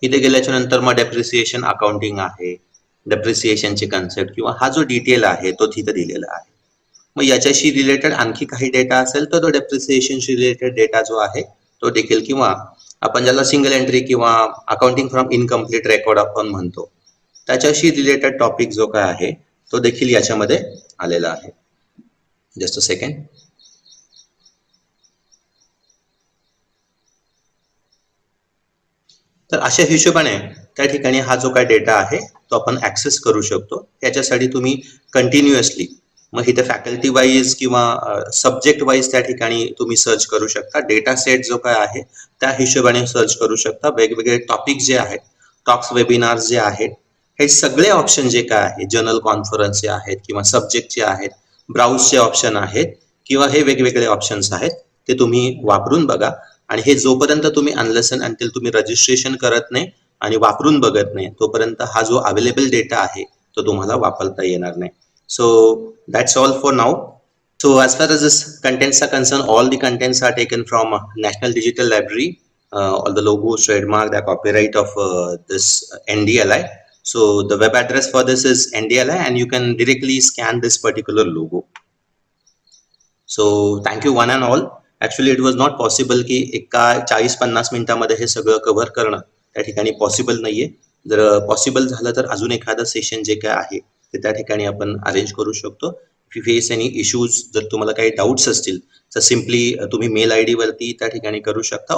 Speaker 10: इथे गेल्याच्या नंतर मग डेप्रिसिएशन अकाउंटिंग आहे, डेप्रिसिएशनची कन्सेप्ट किंवा हा जो डिटेल आहे तो तिथे दिलेला आहे. मग याच्याशी रिलेटेड आणखी काही डेटा असेल तर तो डेप्रिसिएशनशी रिलेटेड डेटा जो आहे तो देखील, किंवा आपण ज्याला सिंगल एंट्री किंवा अकाउंटिंग फ्रॉम इनकम्प्लीट रेकॉर्ड आपण म्हणतो, त्याच्याशी रिलेटेड टॉपिक जो काय आहे तो देखील याच्यामध्ये आलेला आहे. Just a second. तर अशा हिशोबाने त्या ठिकाणी हा जो काय डेटा आहे तो आपण ऍक्सेस करू शकतो. याच्यासाठी तुम्ही कंटिन्युअसली मग इथे फॅकल्टी वाईज किंवा सब्जेक्ट वाईज त्या ठिकाणी तुम्ही सर्च करू शकता. डेटा सेट जो काय आहे त्या हिशोबाने सर्च करू शकता. वेगवेगळे टॉपिक जे आहेत, टॉक्स वेबिनार्स जे आहेत, हे सगळे ऑप्शन जे काय आहे, जर्नल कॉन्फरन्स जे आहेत किंवा सब्जेक्टचे आहेत, ब्राउजचे ऑप्शन आहेत किंवा हे वेगवेगळे ऑप्शन्स आहेत ते तुम्ही वापरून बघा. आणि हे जोपर्यंत तुम्ही अनलेस अँड अंटिल तुम्ही रजिस्ट्रेशन करत नाही आणि वापरून बघत नाही तोपर्यंत हा जो अवेलेबल डेटा आहे तो तुम्हाला वापरता येणार नाही. So that's all for now. So as far as this contents are concerned, all the contents are taken from National Digital Library. All the logos, trademark, the copyright of this NDLI. So the web address for this is NDLI and you can directly scan this particular logo. So thank you one and all. Actually it was not possible की एका 40-50 मिनिटांमध्ये हे सगळं cover करणं त्या ठिकाणी possible नाहीये. जर possible झालं तर अजून एखादं सेशन जे काय आहे ते त्या ठिकाणी आपण अरेंज करू शकतो. If you face any issues, जर तुम्हाला काही डाऊट्स असतील तर सिम्पली तुम्ही मेल आयडी वरती त्या ठिकाणी करू शकता.